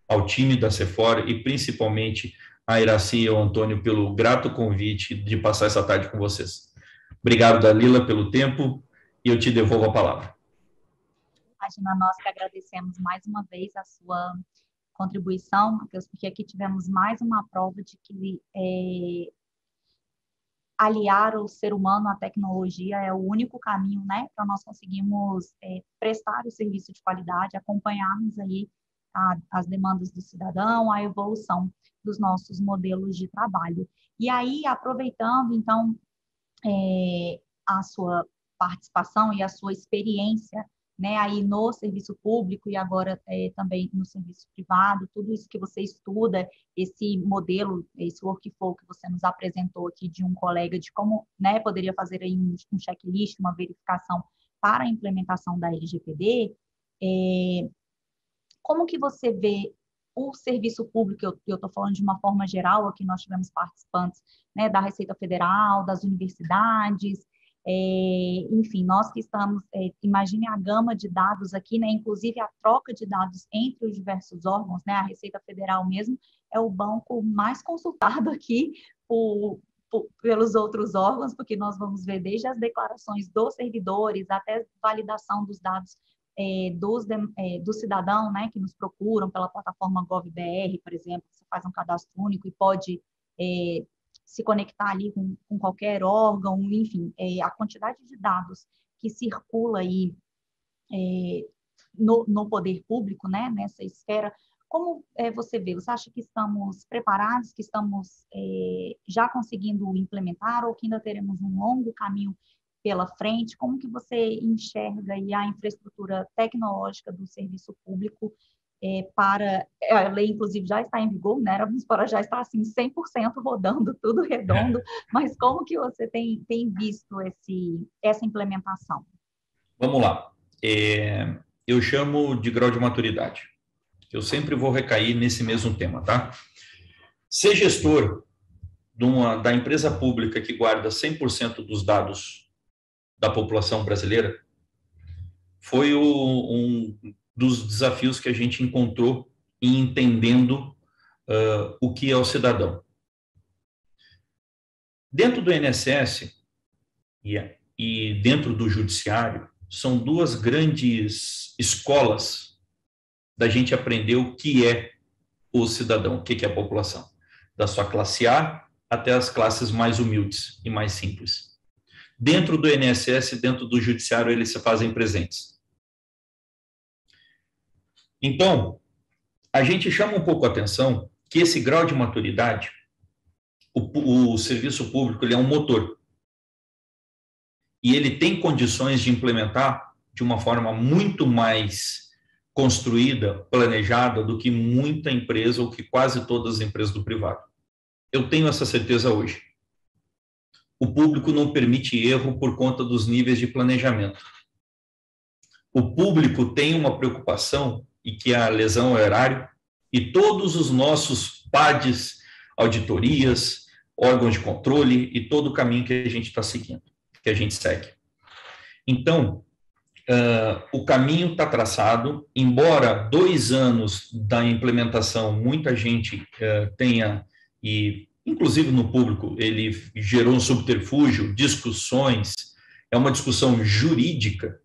ao time da CEFOR e principalmente a Iraci e ao Antônio pelo grato convite de passar essa tarde com vocês. Obrigado, Dalila, pelo tempo e eu te devolvo a palavra.
Imagina, nós que agradecemos mais uma vez a sua contribuição, Matheus, porque aqui tivemos mais uma prova de que aliar o ser humano à tecnologia é o único caminho, né, para nós conseguirmos prestar o serviço de qualidade, acompanharmos aí as demandas do cidadão, a evolução dos nossos modelos de trabalho. E aí, aproveitando, então, a sua participação e a sua experiência, né, aí no serviço público e agora também no serviço privado, tudo isso que você estuda, esse modelo, esse workflow que você nos apresentou aqui de um colega, de como, né, poderia fazer aí um checklist, uma verificação para a implementação da LGPD, como que você vê o serviço público? Eu estou falando de uma forma geral, aqui nós tivemos participantes, né, da Receita Federal, das universidades, enfim, nós que estamos, imagine a gama de dados aqui, né, inclusive a troca de dados entre os diversos órgãos, né, a Receita Federal mesmo é o banco mais consultado aqui pelos outros órgãos, porque nós vamos ver desde as declarações dos servidores até validação dos dados do cidadão, né, que nos procuram pela plataforma GovBR, por exemplo, você faz um cadastro único e pode se conectar ali com qualquer órgão, enfim, a quantidade de dados que circula aí no poder público, né, nessa esfera, como você vê? Você acha que estamos preparados, que estamos já conseguindo implementar ou que ainda teremos um longo caminho pela frente? Como que você enxerga aí a infraestrutura tecnológica do serviço público para... A lei, inclusive, já está em vigor, né? Éramos para já estar, assim, 100% rodando, tudo redondo, mas como que você tem visto essa implementação?
Vamos lá. Eu chamo de grau de maturidade. Eu sempre vou recair nesse mesmo tema, tá? Ser gestor da empresa pública que guarda 100% dos dados da população brasileira foi um dos desafios que a gente encontrou em entendendo o que é o cidadão. Dentro do INSS e dentro do judiciário, são duas grandes escolas da gente aprender o que é o cidadão, o que é a população, da sua classe A até as classes mais humildes e mais simples. Dentro do INSS, dentro do judiciário, eles se fazem presentes. Então, a gente chama um pouco a atenção que esse grau de maturidade, o serviço público, ele é um motor. E ele tem condições de implementar de uma forma muito mais construída, planejada, do que muita empresa, ou que quase todas as empresas do privado. Eu tenho essa certeza hoje. O público não permite erro por conta dos níveis de planejamento. O público tem uma preocupação, e que é a lesão ao erário, e todos os nossos PADs, auditorias, órgãos de controle e todo o caminho que a gente está seguindo, que a gente segue. Então, o caminho está traçado, embora 2 anos da implementação muita gente tenha, e inclusive no público, ele gerou um subterfúgio, discussões, é uma discussão jurídica,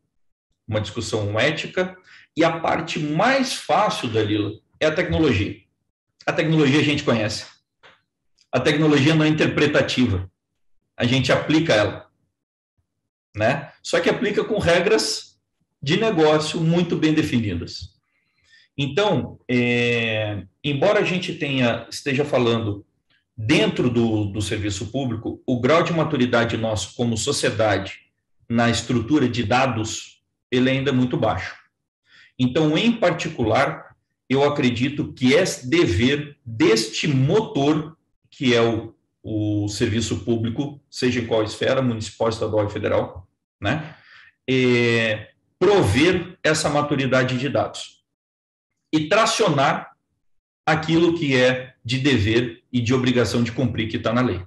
uma discussão ética, e a parte mais fácil, Dalila, é a tecnologia. A tecnologia a gente conhece. A tecnologia não é interpretativa. A gente aplica ela, né? Só que aplica com regras de negócio muito bem definidas. Então, embora a gente esteja falando dentro do serviço público, o grau de maturidade nosso como sociedade na estrutura de dados, ele ainda é muito baixo. Então, em particular, eu acredito que é dever deste motor, que é o serviço público, seja em qual esfera, municipal, estadual e federal, né? Prover essa maturidade de dados e tracionar aquilo que é de dever e de obrigação de cumprir, que está na lei,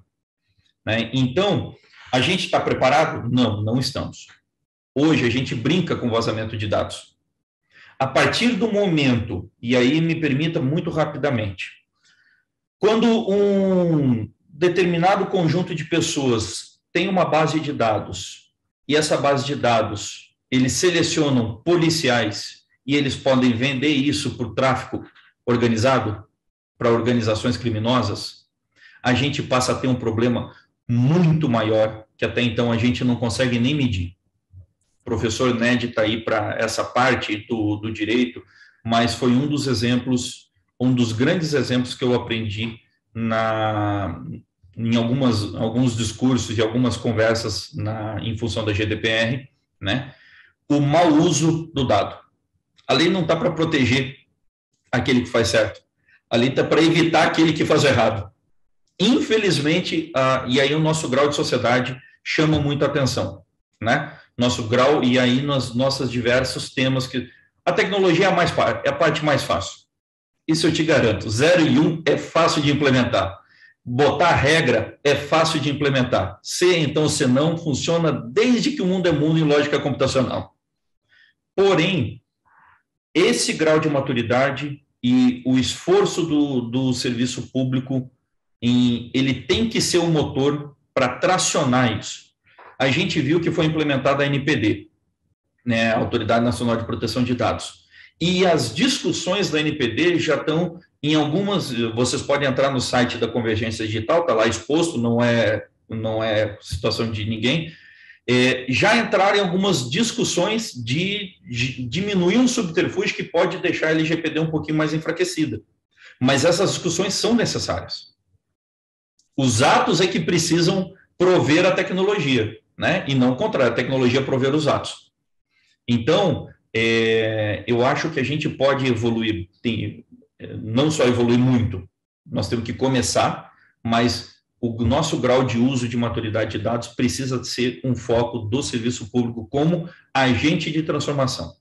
né? Então, a gente está preparado? Não, não estamos. Hoje, a gente brinca com vazamento de dados. A partir do momento, e aí me permita muito rapidamente, quando um determinado conjunto de pessoas tem uma base de dados, e essa base de dados, eles selecionam policiais, e eles podem vender isso por tráfico organizado, para organizações criminosas, a gente passa a ter um problema muito maior, que até então a gente não consegue nem medir. O professor Ned está aí para essa parte do direito, mas foi um dos exemplos, um dos grandes exemplos que eu aprendi em alguns discursos e algumas conversas em função da GDPR, né? O mau uso do dado. A lei não está para proteger aquele que faz certo, a lei está para evitar aquele que faz errado. Infelizmente, e aí o nosso grau de sociedade chama muita atenção, né? Nosso grau, e aí nos nossos diversos temas, que a tecnologia é a parte mais fácil. Isso eu te garanto. 0 e 1 é fácil de implementar. Botar regra é fácil de implementar. Se então, se não, funciona desde que o mundo é mundo em lógica computacional. Porém, esse grau de maturidade e o esforço do serviço público, ele tem que ser o motor para tracionar isso. A gente viu que foi implementada a NPD, né, a Autoridade Nacional de Proteção de Dados. E as discussões da NPD já estão em algumas... Vocês podem entrar no site da Convergência Digital, está lá exposto, não é situação de ninguém. já entraram em algumas discussões de diminuir um subterfúgio que pode deixar a LGPD um pouquinho mais enfraquecida. Mas essas discussões são necessárias. Os atos é que precisam prover a tecnologia, né? E não o contrário, a tecnologia prover os atos. Então, eu acho que a gente pode evoluir, não só evoluir muito, nós temos que começar, mas o nosso grau de uso de maturidade de dados precisa ser um foco do serviço público como agente de transformação.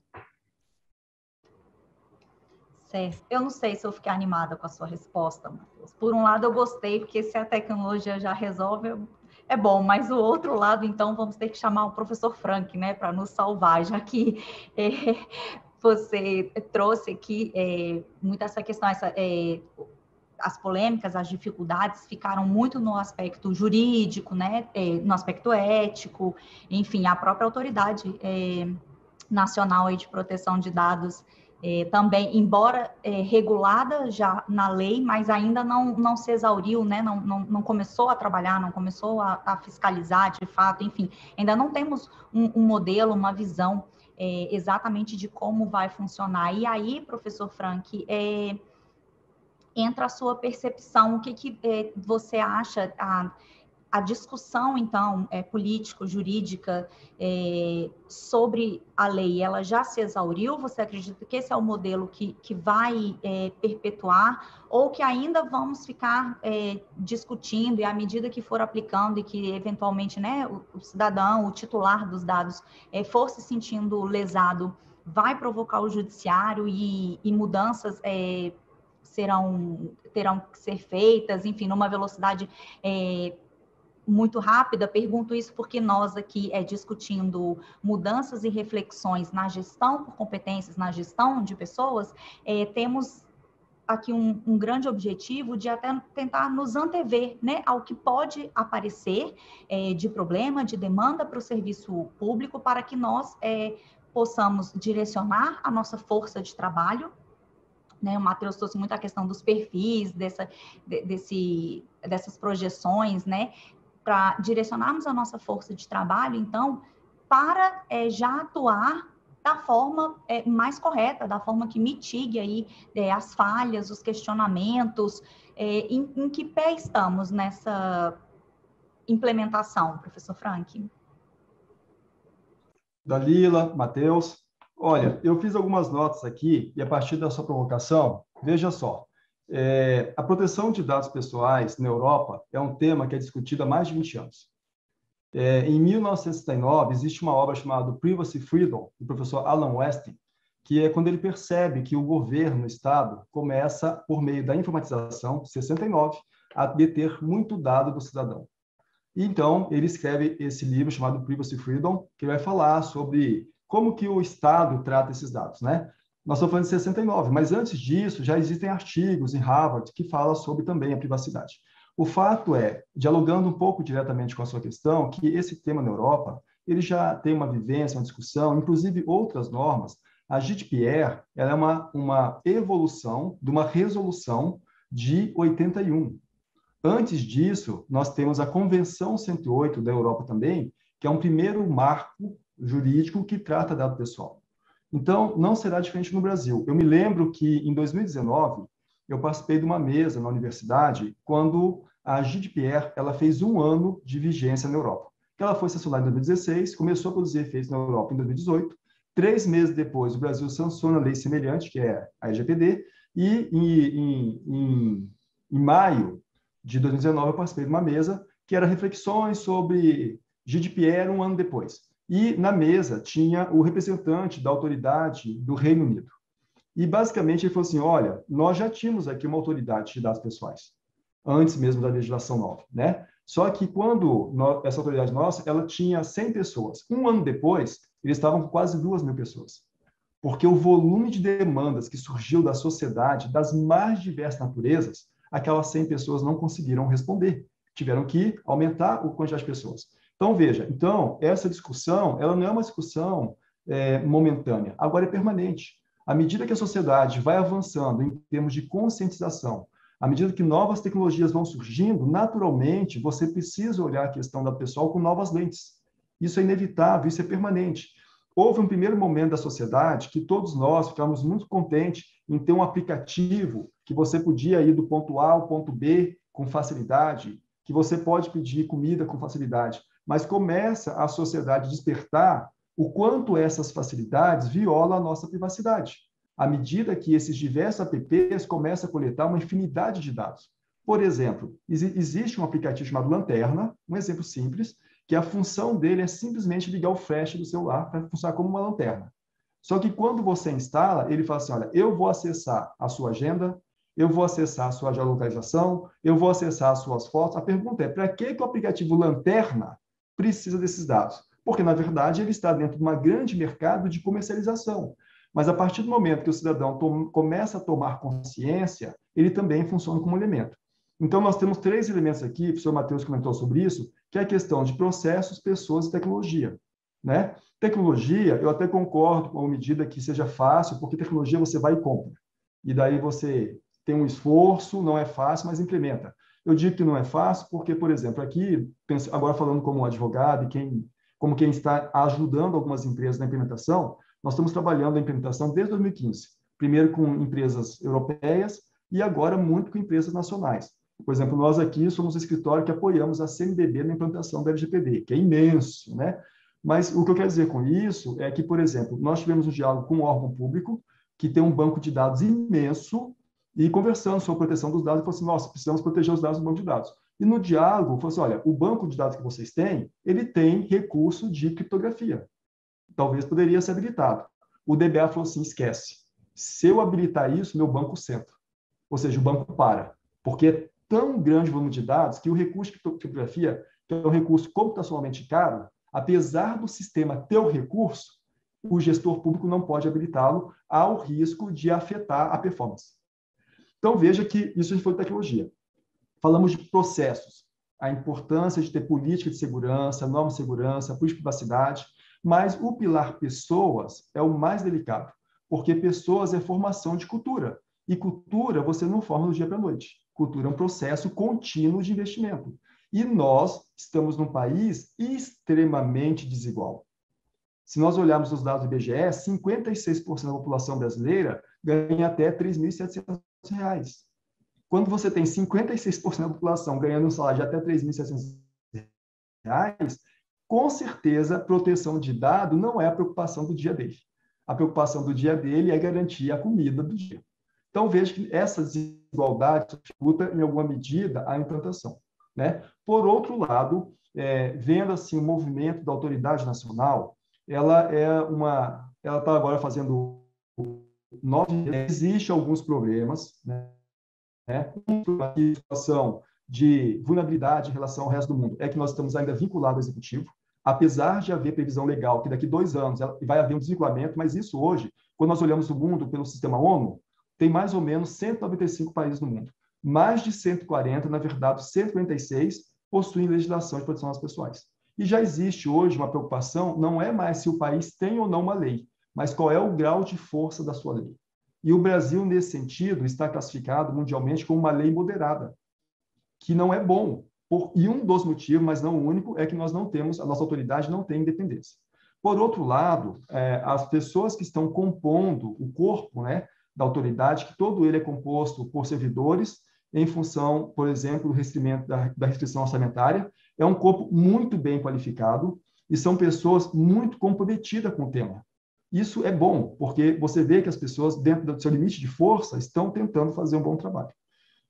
Certo. Eu não sei se eu fiquei animada com a sua resposta, Matheus. Por um lado, eu gostei, porque se a tecnologia já resolve, é bom, mas o outro lado, então, vamos ter que chamar o professor Frank, né, para nos salvar, já que você trouxe aqui muito essa questão, as polêmicas, as dificuldades ficaram muito no aspecto jurídico, né, no aspecto ético, enfim, a própria autoridade nacional aí de proteção de dados também, embora regulada já na lei, mas ainda não se exauriu, né, não começou a trabalhar, não começou a fiscalizar de fato, enfim, ainda não temos um modelo, uma visão exatamente de como vai funcionar. E aí, professor Frank, entra a sua percepção, o que você acha, a discussão, então, político-jurídica sobre a lei, ela já se exauriu? Você acredita que esse é o modelo que vai perpetuar, ou que ainda vamos ficar discutindo, e à medida que for aplicando e que, eventualmente, né, o cidadão, o titular dos dados, for se sentindo lesado, vai provocar o judiciário e mudanças terão que ser feitas, enfim, numa velocidade muito rápida? Pergunto isso porque nós aqui, discutindo mudanças e reflexões na gestão por competências, na gestão de pessoas, temos aqui um grande objetivo de até tentar nos antever, né, ao que pode aparecer de problema, de demanda para o serviço público, para que nós possamos direcionar a nossa força de trabalho, né? O Matheus trouxe muito a questão dos perfis, dessas projeções, né, para direcionarmos a nossa força de trabalho, então, para já atuar da forma mais correta, da forma que mitigue aí as falhas, os questionamentos. Em que pé estamos nessa implementação, professor Frank?
Dalila, Matheus, olha, eu fiz algumas notas aqui e a partir da sua provocação, veja só, a proteção de dados pessoais na Europa é um tema que é discutido há mais de 20 anos. Em 1969, existe uma obra chamada Privacy Freedom, do professor Alan Westing, que é quando ele percebe que o governo, o Estado, começa, por meio da informatização, 69, a deter muito dado do cidadão. Então, ele escreve esse livro chamado Privacy Freedom, que vai falar sobre como que o Estado trata esses dados, né? Nós estamos falando de 69, mas antes disso já existem artigos em Harvard que falam sobre também a privacidade. O fato é, dialogando um pouco diretamente com a sua questão, que esse tema na Europa, ele já tem uma vivência, uma discussão, inclusive outras normas. A GDPR, ela é uma evolução de uma resolução de 81. Antes disso, nós temos a Convenção 108 da Europa também, que é um primeiro marco jurídico que trata dado pessoal. Então, não será diferente no Brasil. Eu me lembro que, em 2019, eu participei de uma mesa na universidade quando a GDPR ela fez 1 ano de vigência na Europa. Ela foi sancionada em 2016, começou a produzir efeitos na Europa em 2018. 3 meses depois, o Brasil sanciona a lei semelhante, que é a LGPD, e em maio de 2019 eu participei de uma mesa que era reflexões sobre GDPR 1 ano depois. E na mesa tinha o representante da autoridade do Reino Unido. E basicamente ele falou assim, olha, nós já tínhamos aqui uma autoridade de dados pessoais, antes mesmo da legislação nova, né? Só que quando essa autoridade nossa, ela tinha 100 pessoas. 1 ano depois, eles estavam com quase 2.000 pessoas. Porque o volume de demandas que surgiu da sociedade, das mais diversas naturezas, aquelas 100 pessoas não conseguiram responder. Tiveram que aumentar a quantidade de pessoas. Então, veja, essa discussão, ela não é uma discussão momentânea, agora é permanente. À medida que a sociedade vai avançando em termos de conscientização, à medida que novas tecnologias vão surgindo, naturalmente, você precisa olhar a questão da pessoal com novas lentes. Isso é inevitável, isso é permanente. Houve um primeiro momento da sociedade que todos nós ficamos muito contentes em ter um aplicativo que você podia ir do ponto A ao ponto B com facilidade, que você pode pedir comida com facilidade. Mas começa a sociedade a despertar o quanto essas facilidades violam a nossa privacidade, à medida que esses diversos apps começam a coletar uma infinidade de dados. Por exemplo, existe um aplicativo chamado Lanterna, um exemplo simples, que a função dele é simplesmente ligar o flash do celular para funcionar como uma lanterna. Só que quando você instala, ele fala assim, olha, eu vou acessar a sua agenda, eu vou acessar a sua geolocalização, eu vou acessar as suas fotos. A pergunta é, para que o aplicativo Lanterna precisa desses dados? Porque, na verdade, ele está dentro de um grande mercado de comercialização. Mas, a partir do momento que o cidadão começa a tomar consciência, ele também funciona como elemento. Então, nós temos 3 elementos aqui, o professor Matheus comentou sobre isso, que é a questão de processos, pessoas e tecnologia. Né? Tecnologia, eu até concordo com a medida que seja fácil, porque tecnologia você vai e compra. E daí você tem um esforço, não é fácil, mas implementa. Eu digo que não é fácil porque, por exemplo, aqui, agora falando como advogado e como quem está ajudando algumas empresas na implementação, nós estamos trabalhando a implementação desde 2015. Primeiro com empresas europeias e agora muito com empresas nacionais. Por exemplo, nós aqui somos um escritório que apoiamos a CNBB na implantação da LGPD, que é imenso, né? Mas o que eu quero dizer com isso é que, por exemplo, nós tivemos um diálogo com um órgão público que tem um banco de dados imenso e conversando sobre a proteção dos dados, falou assim, nossa, precisamos proteger os dados do banco de dados. E no diálogo, falou assim, olha, o banco de dados que vocês têm, ele tem recurso de criptografia. Talvez poderia ser habilitado. O DBA falou assim, esquece. Se eu habilitar isso, meu banco senta. Ou seja, o banco para. Porque é tão grande o volume de dados que o recurso de criptografia, que é um recurso computacionalmente caro, apesar do sistema ter o recurso, o gestor público não pode habilitá-lo ao risco de afetar a performance. Então, veja que isso a gente falou de tecnologia. Falamos de processos, a importância de ter política de segurança, norma de segurança, política de privacidade, mas o pilar pessoas é o mais delicado, porque pessoas é formação de cultura. E cultura você não forma do dia para a noite. Cultura é um processo contínuo de investimento. E nós estamos num país extremamente desigual. Se nós olharmos os dados do IBGE, 56% da população brasileira ganha até R$ 3.700. Quando você tem 56% da população ganhando um salário de até R$ 3.700, com certeza, proteção de dado não é a preocupação do dia dele. A preocupação do dia dele é garantir a comida do dia. Então, veja que essa desigualdade dificulta, em alguma medida, a implantação. Né? Por outro lado, vendo assim, o movimento da autoridade nacional, ela está agora fazendo 9 meses. Existem alguns problemas, né? Uma situação de vulnerabilidade em relação ao resto do mundo é que nós estamos ainda vinculados ao executivo, apesar de haver previsão legal que daqui 2 anos vai haver um desvinculamento, mas isso hoje, quando nós olhamos o mundo pelo sistema ONU, tem mais ou menos 195 países no mundo. Mais de 140, na verdade, 146 possuem legislação de proteção às pessoais. E já existe hoje uma preocupação, não é mais se o país tem ou não uma lei, mas qual é o grau de força da sua lei. E o Brasil, nesse sentido, está classificado mundialmente como uma lei moderada, que não é bom. E um dos motivos, mas não o único, é que nós não temos, a nossa autoridade não tem independência. Por outro lado, as pessoas que estão compondo o corpo, né, da autoridade, que todo ele é composto por servidores, em função, por exemplo, do restringimento da restrição orçamentária, é um corpo muito bem qualificado e são pessoas muito comprometidas com o tema. Isso é bom, porque você vê que as pessoas, dentro do seu limite de força, estão tentando fazer um bom trabalho.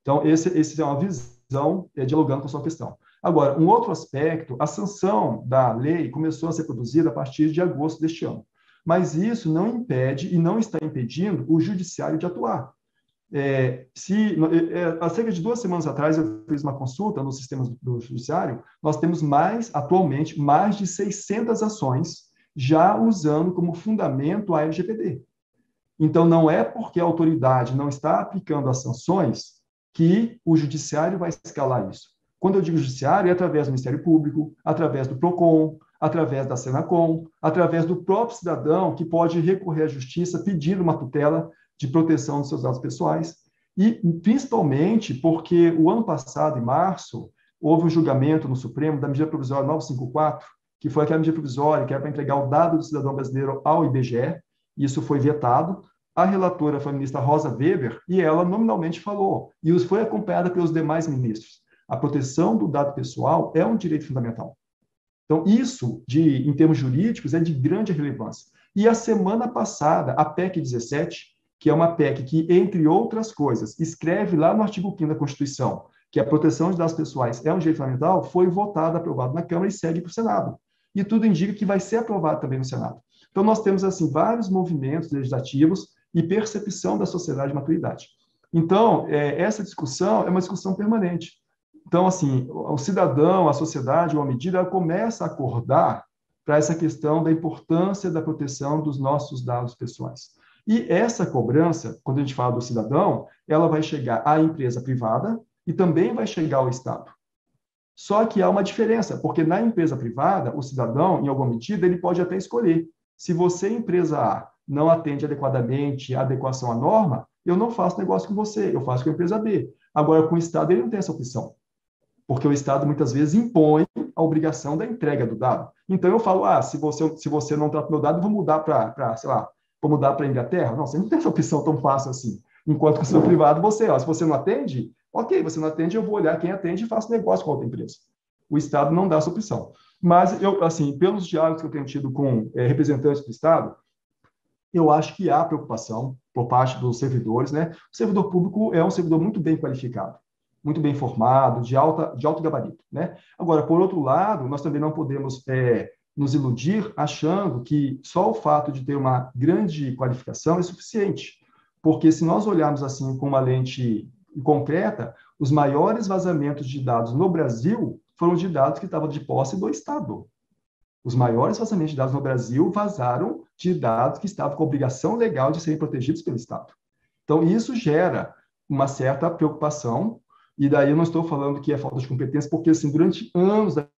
Então, esse é uma visão dialogando com a sua questão. Agora, um outro aspecto, a sanção da lei começou a ser produzida a partir de agosto deste ano. Mas isso não impede e não está impedindo o judiciário de atuar. Há cerca de 2 semanas atrás, eu fiz uma consulta nos sistemas do judiciário, nós temos atualmente, mais de 600 ações já usando como fundamento a LGPD. Então, não é porque a autoridade não está aplicando as sanções que o judiciário vai escalar isso. Quando eu digo judiciário, é através do Ministério Público, através do PROCON, através da Senacom, através do próprio cidadão que pode recorrer à justiça pedindo uma tutela de proteção dos seus dados pessoais, e principalmente porque o ano passado, em março, houve um julgamento no Supremo da medida provisória 954, que foi aquela medida provisória, que era para entregar o dado do cidadão brasileiro ao IBGE. Isso foi vetado. A relatora foi a ministra Rosa Weber, e ela nominalmente falou, e foi acompanhada pelos demais ministros. A proteção do dado pessoal é um direito fundamental. Então, isso, em termos jurídicos, é de grande relevância. E a semana passada, a PEC 17, que é uma PEC que, entre outras coisas, escreve lá no artigo 5º da Constituição que a proteção de dados pessoais é um direito fundamental, foi votada, aprovada na Câmara e segue para o Senado. E tudo indica que vai ser aprovado também no Senado. Então, nós temos, assim, vários movimentos legislativos e percepção da sociedade de maturidade. Então, essa discussão é uma discussão permanente. Então, assim, o cidadão, a sociedade, uma medida, ela começa a acordar para essa questão da importância da proteção dos nossos dados pessoais. E essa cobrança, quando a gente fala do cidadão, ela vai chegar à empresa privada e também vai chegar ao Estado. Só que há uma diferença, porque na empresa privada, o cidadão, em alguma medida, ele pode até escolher. Se você, empresa A, não atende adequadamente a adequação à norma, eu não faço negócio com você, eu faço com a empresa B. Agora, com o Estado, ele não tem essa opção, porque o Estado, muitas vezes, impõe a obrigação da entrega do dado. Então, eu falo, se você não trata o meu dado, eu vou mudar para, sei lá, vou mudar para a Inglaterra? Não, você não tem essa opção tão fácil assim. Enquanto que o seu privado, se você não atende, ok, você não atende, eu vou olhar quem atende e faço negócio com a outra empresa. O Estado não dá essa opção. Mas, eu, assim, pelos diálogos que eu tenho tido com representantes do Estado, eu acho que há preocupação por parte dos servidores, né? O servidor público é um servidor muito bem qualificado, muito bem formado, de alto gabarito, né? Agora, por outro lado, nós também não podemos nos iludir achando que só o fato de ter uma grande qualificação é suficiente, porque se nós olharmos assim com uma lente concreta, os maiores vazamentos de dados no Brasil foram de dados que estavam de posse do Estado. Os maiores vazamentos de dados no Brasil vazaram de dados que estavam com obrigação legal de serem protegidos pelo Estado. Então, isso gera uma certa preocupação, e daí eu não estou falando que é falta de competência, porque, assim, durante anos da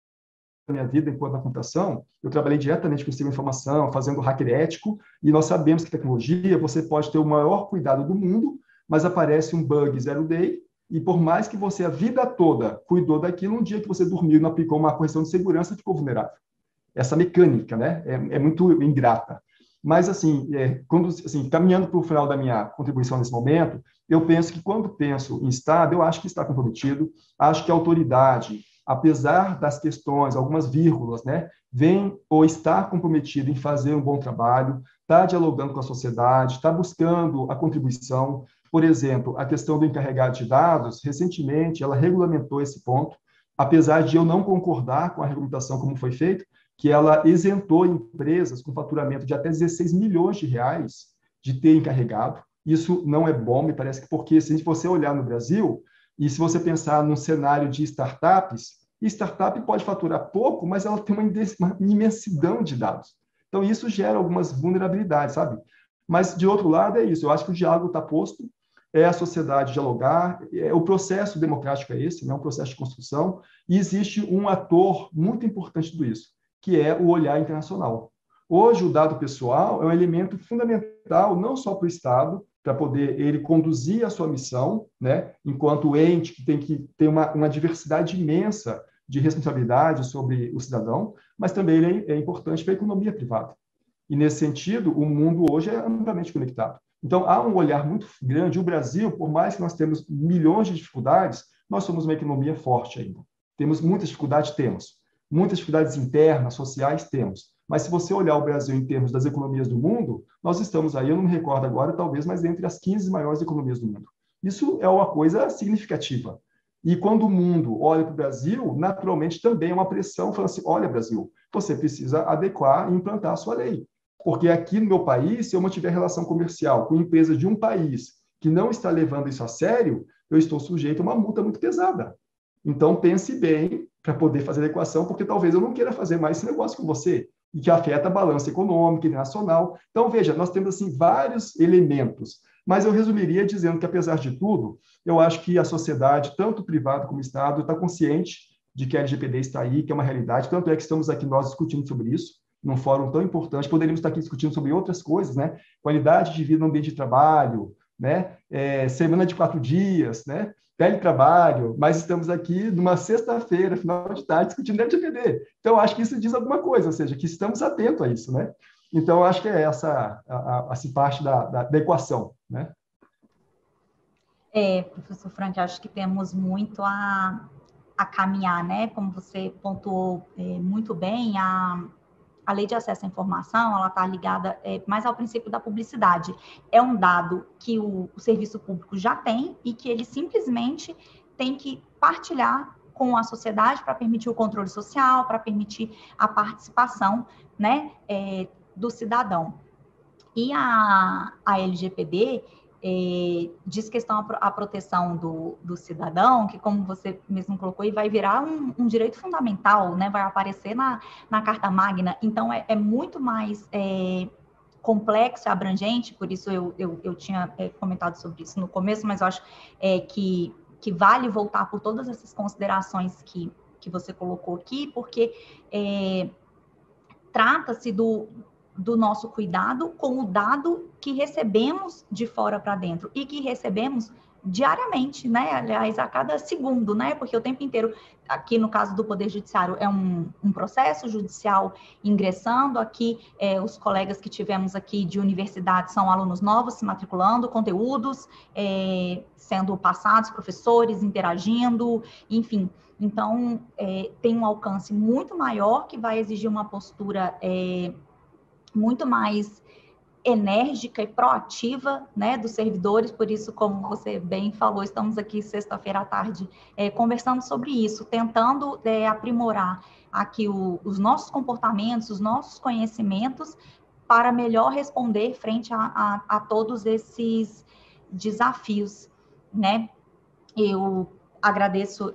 minha vida, enquanto na computação, eu trabalhei diretamente com sistema de informação, fazendo hacker ético, e nós sabemos que tecnologia, você pode ter o maior cuidado do mundo, mas aparece um bug zero day, e por mais que você a vida toda cuidou daquilo, um dia que você dormiu e não aplicou uma correção de segurança, ficou vulnerável. Essa mecânica, né, é muito ingrata. Mas, assim, caminhando para o final da minha contribuição nesse momento, eu penso que, quando penso em Estado, eu acho que está comprometido, acho que a autoridade, apesar das questões, algumas vírgulas, né, vem ou está comprometido em fazer um bom trabalho, está dialogando com a sociedade, está buscando a contribuição. Por exemplo, a questão do encarregado de dados, recentemente, ela regulamentou esse ponto, apesar de eu não concordar com a regulamentação como foi feito, que ela isentou empresas com faturamento de até 16 milhões de reais de ter encarregado. Isso não é bom, me parece que, porque se você olhar no Brasil, e se você pensar num cenário de startup pode faturar pouco, mas ela tem uma imensidão de dados. Então, isso gera algumas vulnerabilidades, sabe? Mas, de outro lado, é isso. Eu acho que o diálogo está posto, é a sociedade dialogar, o processo democrático é esse, né? Um processo de construção, e existe um ator muito importante de tudo isso, que é o olhar internacional. Hoje, o dado pessoal é um elemento fundamental, não só para o Estado, para poder ele conduzir a sua missão, né, enquanto ente que tem que ter uma diversidade imensa de responsabilidade sobre o cidadão, mas também ele é importante para a economia privada. E, nesse sentido, o mundo hoje é amplamente conectado. Então, há um olhar muito grande. O Brasil, por mais que nós temos milhões de dificuldades, nós somos uma economia forte ainda. Temos muitas dificuldades? Temos. Muitas dificuldades internas, sociais? Temos. Mas, se você olhar o Brasil em termos das economias do mundo, nós estamos aí, eu não me recordo agora, talvez, mas entre as 15 maiores economias do mundo. Isso é uma coisa significativa. E quando o mundo olha para o Brasil, naturalmente também é uma pressão, falando assim, olha, Brasil, você precisa adequar e implantar a sua lei. Porque aqui no meu país, se eu mantiver relação comercial com empresas de um país que não está levando isso a sério, eu estou sujeito a uma multa muito pesada. Então, pense bem para poder fazer a adequação, porque talvez eu não queira fazer mais esse negócio com você, e que afeta a balança econômica internacional. Então, veja, nós temos assim vários elementos, mas eu resumiria dizendo que, apesar de tudo, eu acho que a sociedade, tanto privada como Estado, está consciente de que a LGPD está aí, que é uma realidade, tanto é que estamos aqui nós discutindo sobre isso, num fórum tão importante, poderíamos estar aqui discutindo sobre outras coisas, né? Qualidade de vida no ambiente de trabalho, né? Semana de 4 dias, né? teletrabalho, mas estamos aqui numa sexta-feira, final de tarde, discutindo LGPD. Então, acho que isso diz alguma coisa, ou seja, que estamos atentos a isso, né? Então, acho que é essa parte da equação, né?
Professor Frank, acho que temos muito a caminhar, né? Como você pontuou muito bem, a lei de acesso à informação, ela está ligada mais ao princípio da publicidade. É um dado que o serviço público já tem e que ele simplesmente tem que partilhar com a sociedade para permitir o controle social, para permitir a participação, né, do cidadão. E a LGPD diz questão à proteção do cidadão, que, como você mesmo colocou, vai virar um direito fundamental, né? Vai aparecer na Carta Magna. Então, é muito mais complexo, abrangente, por isso eu tinha comentado sobre isso no começo, mas eu acho que vale voltar por todas essas considerações que você colocou aqui, porque trata-se do nosso cuidado com o dado que recebemos de fora para dentro e que recebemos diariamente, né? Aliás, a cada segundo, né? Porque o tempo inteiro, aqui no caso do Poder Judiciário, é um processo judicial ingressando. Aqui, os colegas que tivemos aqui de universidade são alunos novos se matriculando, conteúdos sendo passados, professores interagindo, enfim. Então, tem um alcance muito maior que vai exigir uma postura muito mais enérgica e proativa, né, dos servidores. Por isso, como você bem falou, estamos aqui sexta-feira à tarde conversando sobre isso, tentando aprimorar aqui os nossos comportamentos, os nossos conhecimentos, para melhor responder frente a todos esses desafios, né? Eu agradeço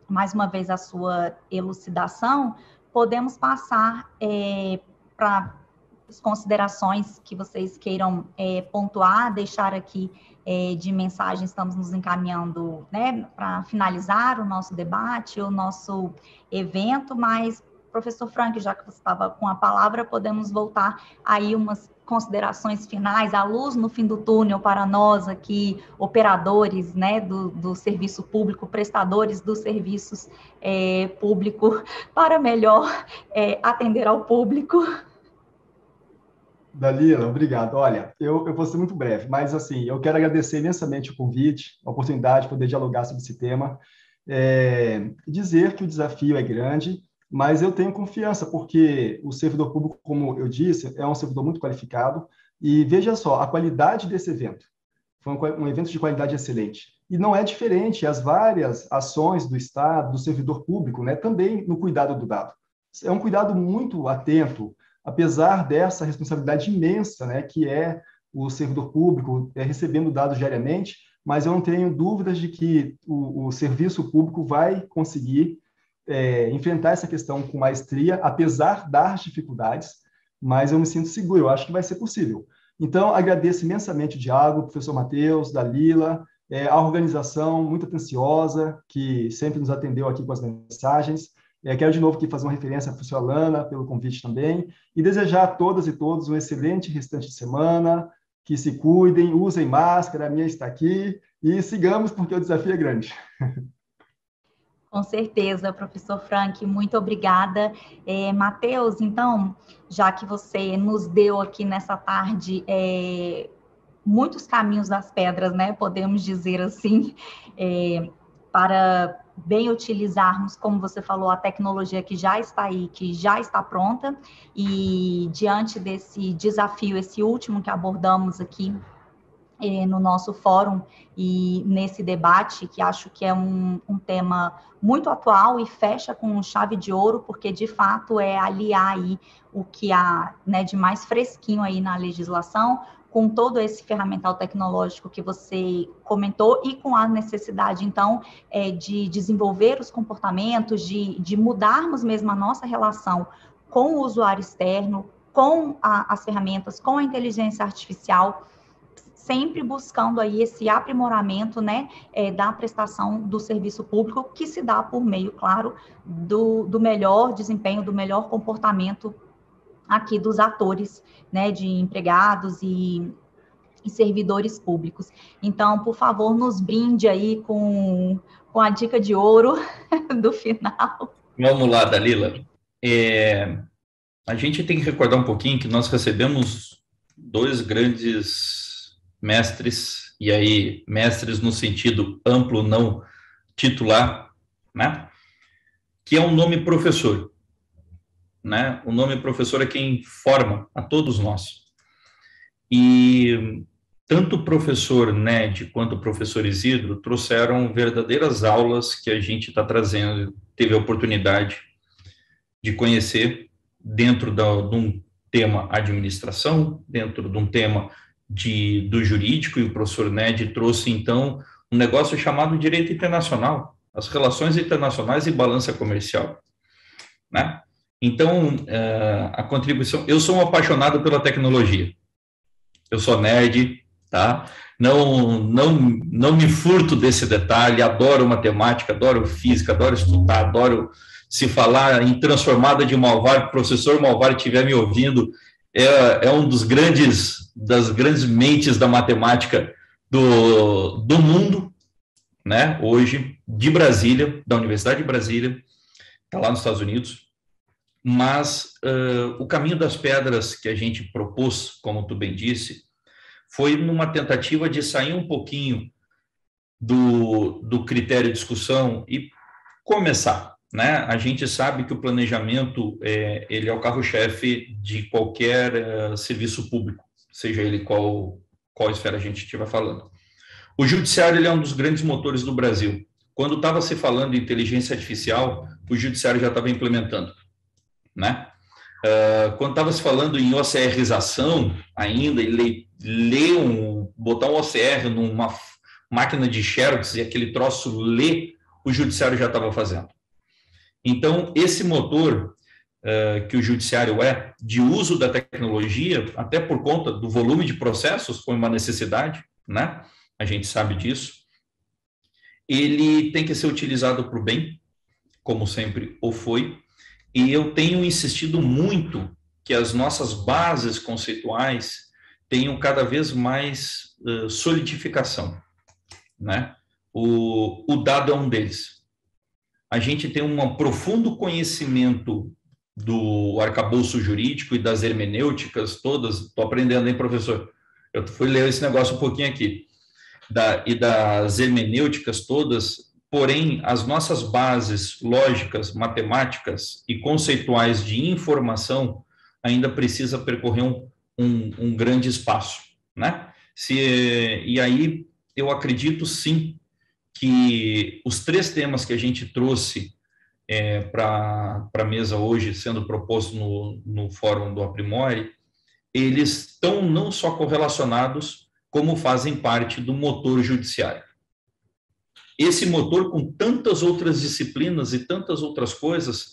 mais uma vez a sua elucidação. Podemos passar para as considerações que vocês queiram pontuar, deixar aqui de mensagem. Estamos nos encaminhando, né, para finalizar o nosso debate, o nosso evento, mas, professor Frank, já que você estava com a palavra, podemos voltar aí umas considerações finais, a luz no fim do túnel para nós aqui, operadores, né, do serviço público, prestadores dos serviços público, para melhor atender ao público.
Dalila, obrigado. Olha, eu vou ser muito breve, mas, assim, eu quero agradecer imensamente o convite, a oportunidade de poder dialogar sobre esse tema, dizer que o desafio é grande, mas eu tenho confiança, porque o servidor público, como eu disse, é um servidor muito qualificado, e veja só, a qualidade desse evento, foi um evento de qualidade excelente, e não é diferente as várias ações do Estado, do servidor público, né, também no cuidado do dado. É um cuidado muito atento, apesar dessa responsabilidade imensa, né, que é o servidor público recebendo dados diariamente, mas eu não tenho dúvidas de que o serviço público vai conseguir enfrentar essa questão com maestria, apesar das dificuldades, mas eu me sinto seguro, eu acho que vai ser possível. Então, agradeço imensamente o Diálogo, o professor Matheus, Dalila, a organização muito atenciosa, que sempre nos atendeu aqui com as mensagens. Quero de novo aqui fazer uma referência à professora Alana, pelo convite também, e desejar a todas e todos um excelente restante de semana, que se cuidem, usem máscara, a minha está aqui, e sigamos, porque o desafio é grande.
Com certeza, professor Frank, muito obrigada. Matheus, então, já que você nos deu aqui nessa tarde muitos caminhos das pedras, né, podemos dizer assim, para bem utilizarmos, como você falou, a tecnologia que já está aí, que já está pronta, e diante desse desafio, esse último que abordamos aqui no nosso fórum e nesse debate, que acho que é um tema muito atual e fecha com chave de ouro, porque de fato é aliar aí o que há, né, de mais fresquinho aí na legislação, com todo esse ferramental tecnológico que você comentou e com a necessidade, então, de desenvolver os comportamentos, de mudarmos mesmo a nossa relação com o usuário externo, com as ferramentas, com a inteligência artificial, sempre buscando aí esse aprimoramento, né, da prestação do serviço público, que se dá por meio, claro, do melhor desempenho, do melhor comportamento aqui dos atores, né, de empregados e e servidores públicos. Então, por favor, nos brinde aí com a dica de ouro do final.
Vamos lá, Dalila. A gente tem que recordar um pouquinho que nós recebemos 2 grandes mestres, e aí mestres no sentido amplo, não titular, né? Que é o nome professor, né? O nome professor é quem forma a todos nós. E tanto o professor Ned quanto o professor Isidro trouxeram verdadeiras aulas que a gente está trazendo, teve a oportunidade de conhecer dentro de um tema administração, dentro de um tema do jurídico, e o professor Ned trouxe, então, um negócio chamado direito internacional, as relações internacionais e balança comercial, né? Então, a contribuição... Eu sou um apaixonado pela tecnologia, eu sou nerd, tá? Não me furto desse detalhe, adoro matemática, adoro física, adoro estudar, adoro... Se falar em transformada de Malvar, o professor Malvar estiver me ouvindo, é um das grandes mentes da matemática do mundo, né? Hoje, de Brasília, da Universidade de Brasília, está lá nos Estados Unidos. Mas o caminho das pedras que a gente propôs, como tu bem disse, foi numa tentativa de sair um pouquinho do critério de discussão e começar. Né? A gente sabe que o planejamento ele é o carro-chefe de qualquer serviço público, seja ele qual esfera a gente estiver falando. O judiciário ele é um dos grandes motores do Brasil. Quando estava se falando em inteligência artificial, o judiciário já estava implementando. Né? Quando estava se falando em OCRização ainda, e botar um OCR numa máquina de Xerox e aquele troço ler, o judiciário já estava fazendo. Então, esse motor que o judiciário de uso da tecnologia, até por conta do volume de processos, foi uma necessidade, né? A gente sabe disso. Ele tem que ser utilizado para o bem, como sempre o foi, e eu tenho insistido muito que as nossas bases conceituais tenham cada vez mais solidificação, né? O dado é um deles. A gente tem um profundo conhecimento do arcabouço jurídico e das hermenêuticas todas. Estou aprendendo, hein, professor? Eu fui ler esse negócio um pouquinho aqui. E das hermenêuticas todas, porém, as nossas bases lógicas, matemáticas e conceituais de informação ainda precisa percorrer um grande espaço, né? E aí, eu acredito, sim, que os 3 temas que a gente trouxe para a mesa hoje, sendo proposto no Fórum do Aprimore, eles estão não só correlacionados, como fazem parte do motor judiciário. Esse motor, com tantas outras disciplinas e tantas outras coisas,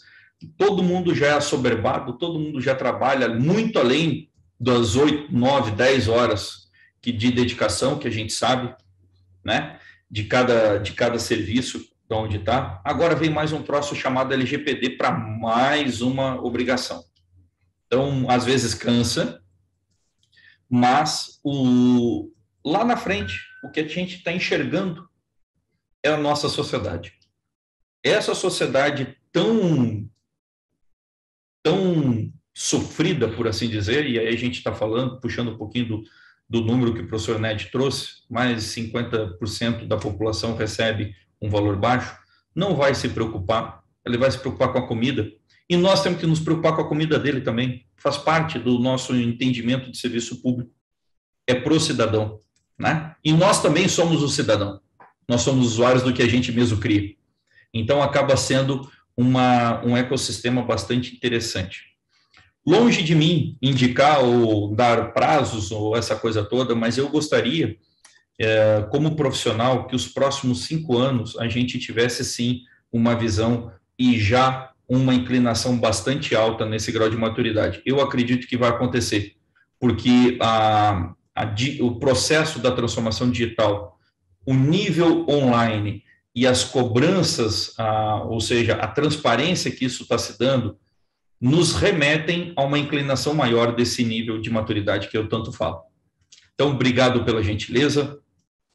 todo mundo já é assoberbado, todo mundo já trabalha muito além das 8, 9, 10 horas de dedicação que a gente sabe, né? De cada serviço, de onde está. Agora vem mais um troço chamado LGPD para mais uma obrigação. Então, às vezes cansa, mas lá na frente, o que a gente está enxergando é a nossa sociedade. Essa sociedade tão sofrida, por assim dizer, e aí a gente está puxando um pouquinho do número que o professor Ned trouxe, mais 50% da população recebe um valor baixo, não vai se preocupar, ele vai se preocupar com a comida, e nós temos que nos preocupar com a comida dele também, faz parte do nosso entendimento de serviço público, é pro cidadão, né? E nós também somos o cidadão, nós somos usuários do que a gente mesmo cria, então acaba sendo um ecossistema bastante interessante. Longe de mim indicar ou dar prazos ou essa coisa toda, mas eu gostaria, como profissional, que os próximos 5 anos a gente tivesse, sim, uma visão e já uma inclinação bastante alta nesse grau de maturidade. Eu acredito que vai acontecer, porque o processo da transformação digital, o nível online e as cobranças, ou seja, a transparência que isso está se dando, nos remetem a uma inclinação maior desse nível de maturidade que eu tanto falo. Então, obrigado pela gentileza,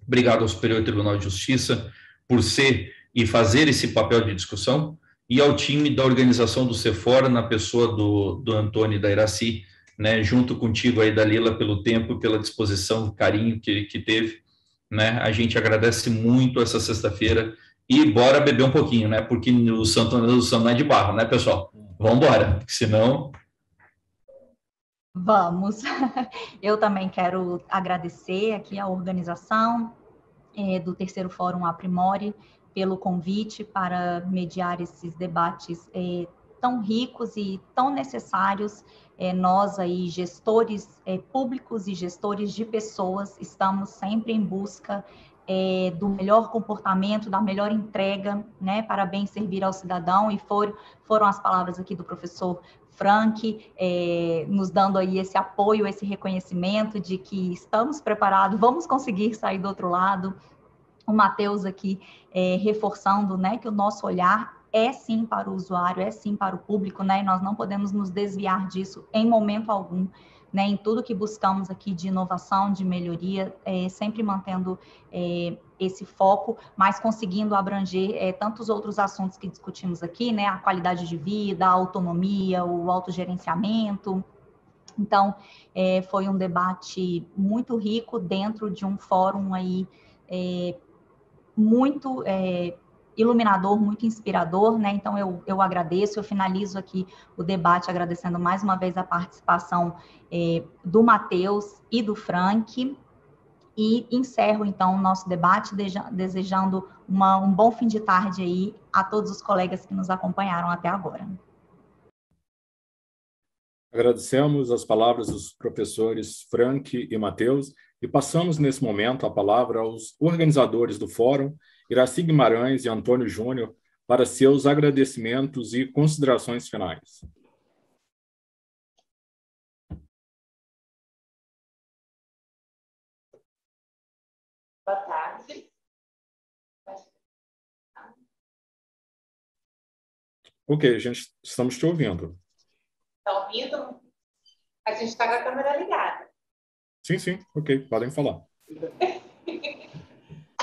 obrigado ao Superior Tribunal de Justiça por ser e fazer esse papel de discussão, e ao time da organização do CEFOR, na pessoa do Antônio e da Iraci, né, junto contigo aí, Dalila, pelo tempo, pela disposição, carinho que teve, né, a gente agradece muito essa sexta-feira, e bora beber um pouquinho, né, porque o Santo não é de barro, né, pessoal? Vamos embora, senão...
Vamos. Eu também quero agradecer aqui a organização do Terceiro Fórum Aprimore pelo convite para mediar esses debates tão ricos e tão necessários. Nós aí, gestores públicos e gestores de pessoas, estamos sempre em busca do melhor comportamento, da melhor entrega, né, para bem servir ao cidadão, e foram as palavras aqui do professor Frank, nos dando aí esse apoio, esse reconhecimento de que estamos preparados, vamos conseguir sair do outro lado. O Matheus aqui reforçando, né, que o nosso olhar é sim para o usuário, é sim para o público, né, e nós não podemos nos desviar disso em momento algum, né, em tudo que buscamos aqui de inovação, de melhoria, sempre mantendo esse foco, mas conseguindo abranger tantos outros assuntos que discutimos aqui, né, a qualidade de vida, a autonomia, o autogerenciamento. Então, foi um debate muito rico dentro de um fórum aí muito iluminador, muito inspirador, né? Então, eu agradeço, eu finalizo aqui o debate agradecendo mais uma vez a participação do Matheus e do Frank, e encerro, então, o nosso debate, desejando um bom fim de tarde aí a todos os colegas que nos acompanharam até agora.
Agradecemos as palavras dos professores Frank e Matheus e passamos, nesse momento, a palavra aos organizadores do fórum, Iraci Guimarães e Antônio Júnior, para seus agradecimentos e considerações finais.
Boa tarde.
Ok, estamos te ouvindo.
Está ouvindo? A gente está com a câmera ligada.
Sim, ok, podem falar.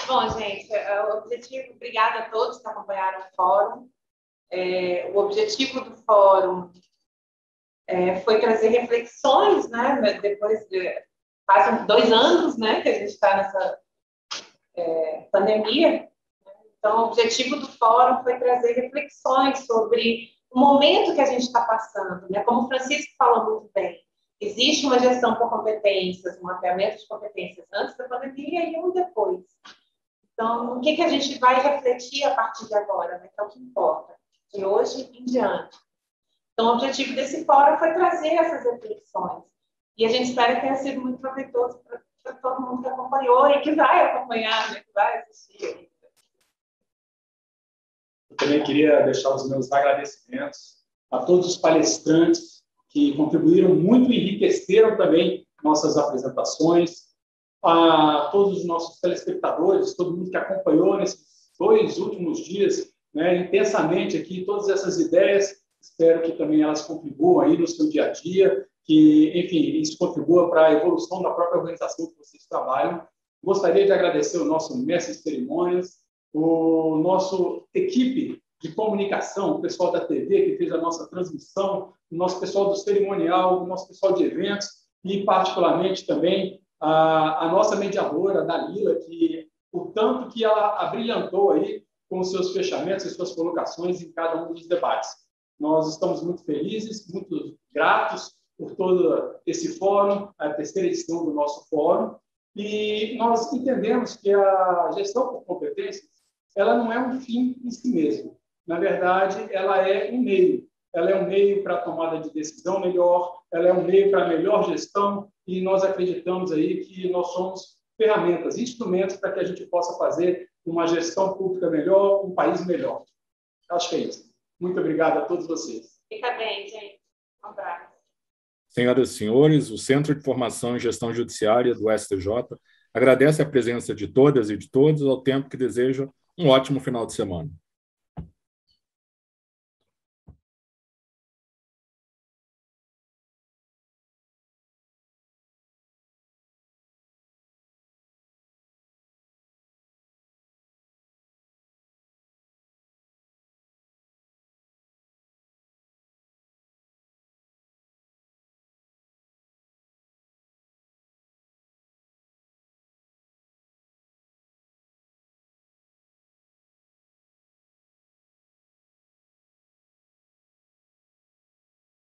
Bom, gente, o objetivo, obrigada a todos que acompanharam o fórum. O objetivo do fórum foi trazer reflexões, né, depois de quase 2 anos, né, que a gente está nessa pandemia. Então, o objetivo do fórum foi trazer reflexões sobre o momento que a gente está passando, né? Como o Francisco falou muito bem, existe uma gestão por competências, um mapeamento de competências antes da pandemia e um depois. Então, o que a gente vai refletir a partir de agora, né? Que é o que importa, de hoje em diante. Então, o objetivo desse fórum foi trazer essas reflexões. E a gente espera que tenha sido muito proveitoso para todo mundo que acompanhou e que vai acompanhar, né? Que vai assistir.
Eu também queria deixar os meus agradecimentos a todos os palestrantes que contribuíram muito e enriqueceram também nossas apresentações, a todos os nossos telespectadores, todo mundo que acompanhou nesses 2 últimos dias, né, intensamente aqui, todas essas ideias. Espero que também elas contribuam aí no seu dia a dia, que, enfim, isso contribua para a evolução da própria organização que vocês trabalham. Gostaria de agradecer o nosso mestre de cerimônias, o nosso equipe de comunicação, o pessoal da TV que fez a nossa transmissão, o nosso pessoal do cerimonial, o nosso pessoal de eventos e, particularmente, também a nossa mediadora, a Dalila, que o tanto que ela abrilhantou aí com os seus fechamentos e suas colocações em cada um dos debates. Nós estamos muito felizes, muito gratos por todo esse fórum, a terceira edição do nosso fórum, e nós entendemos que a gestão por competências ela não é um fim em si mesmo. Na verdade, ela é um meio. Ela é um meio para a tomada de decisão melhor, ela é um meio para a melhor gestão, e nós acreditamos aí que nós somos ferramentas, instrumentos para que a gente possa fazer uma gestão pública melhor, um país melhor. Acho que é isso. Muito obrigado a todos vocês.
Fica bem, gente. Um abraço.
Senhoras e senhores, o Centro de Formação em Gestão Judiciária do STJ agradece a presença de todas e de todos, ao tempo que deseja um ótimo final de semana.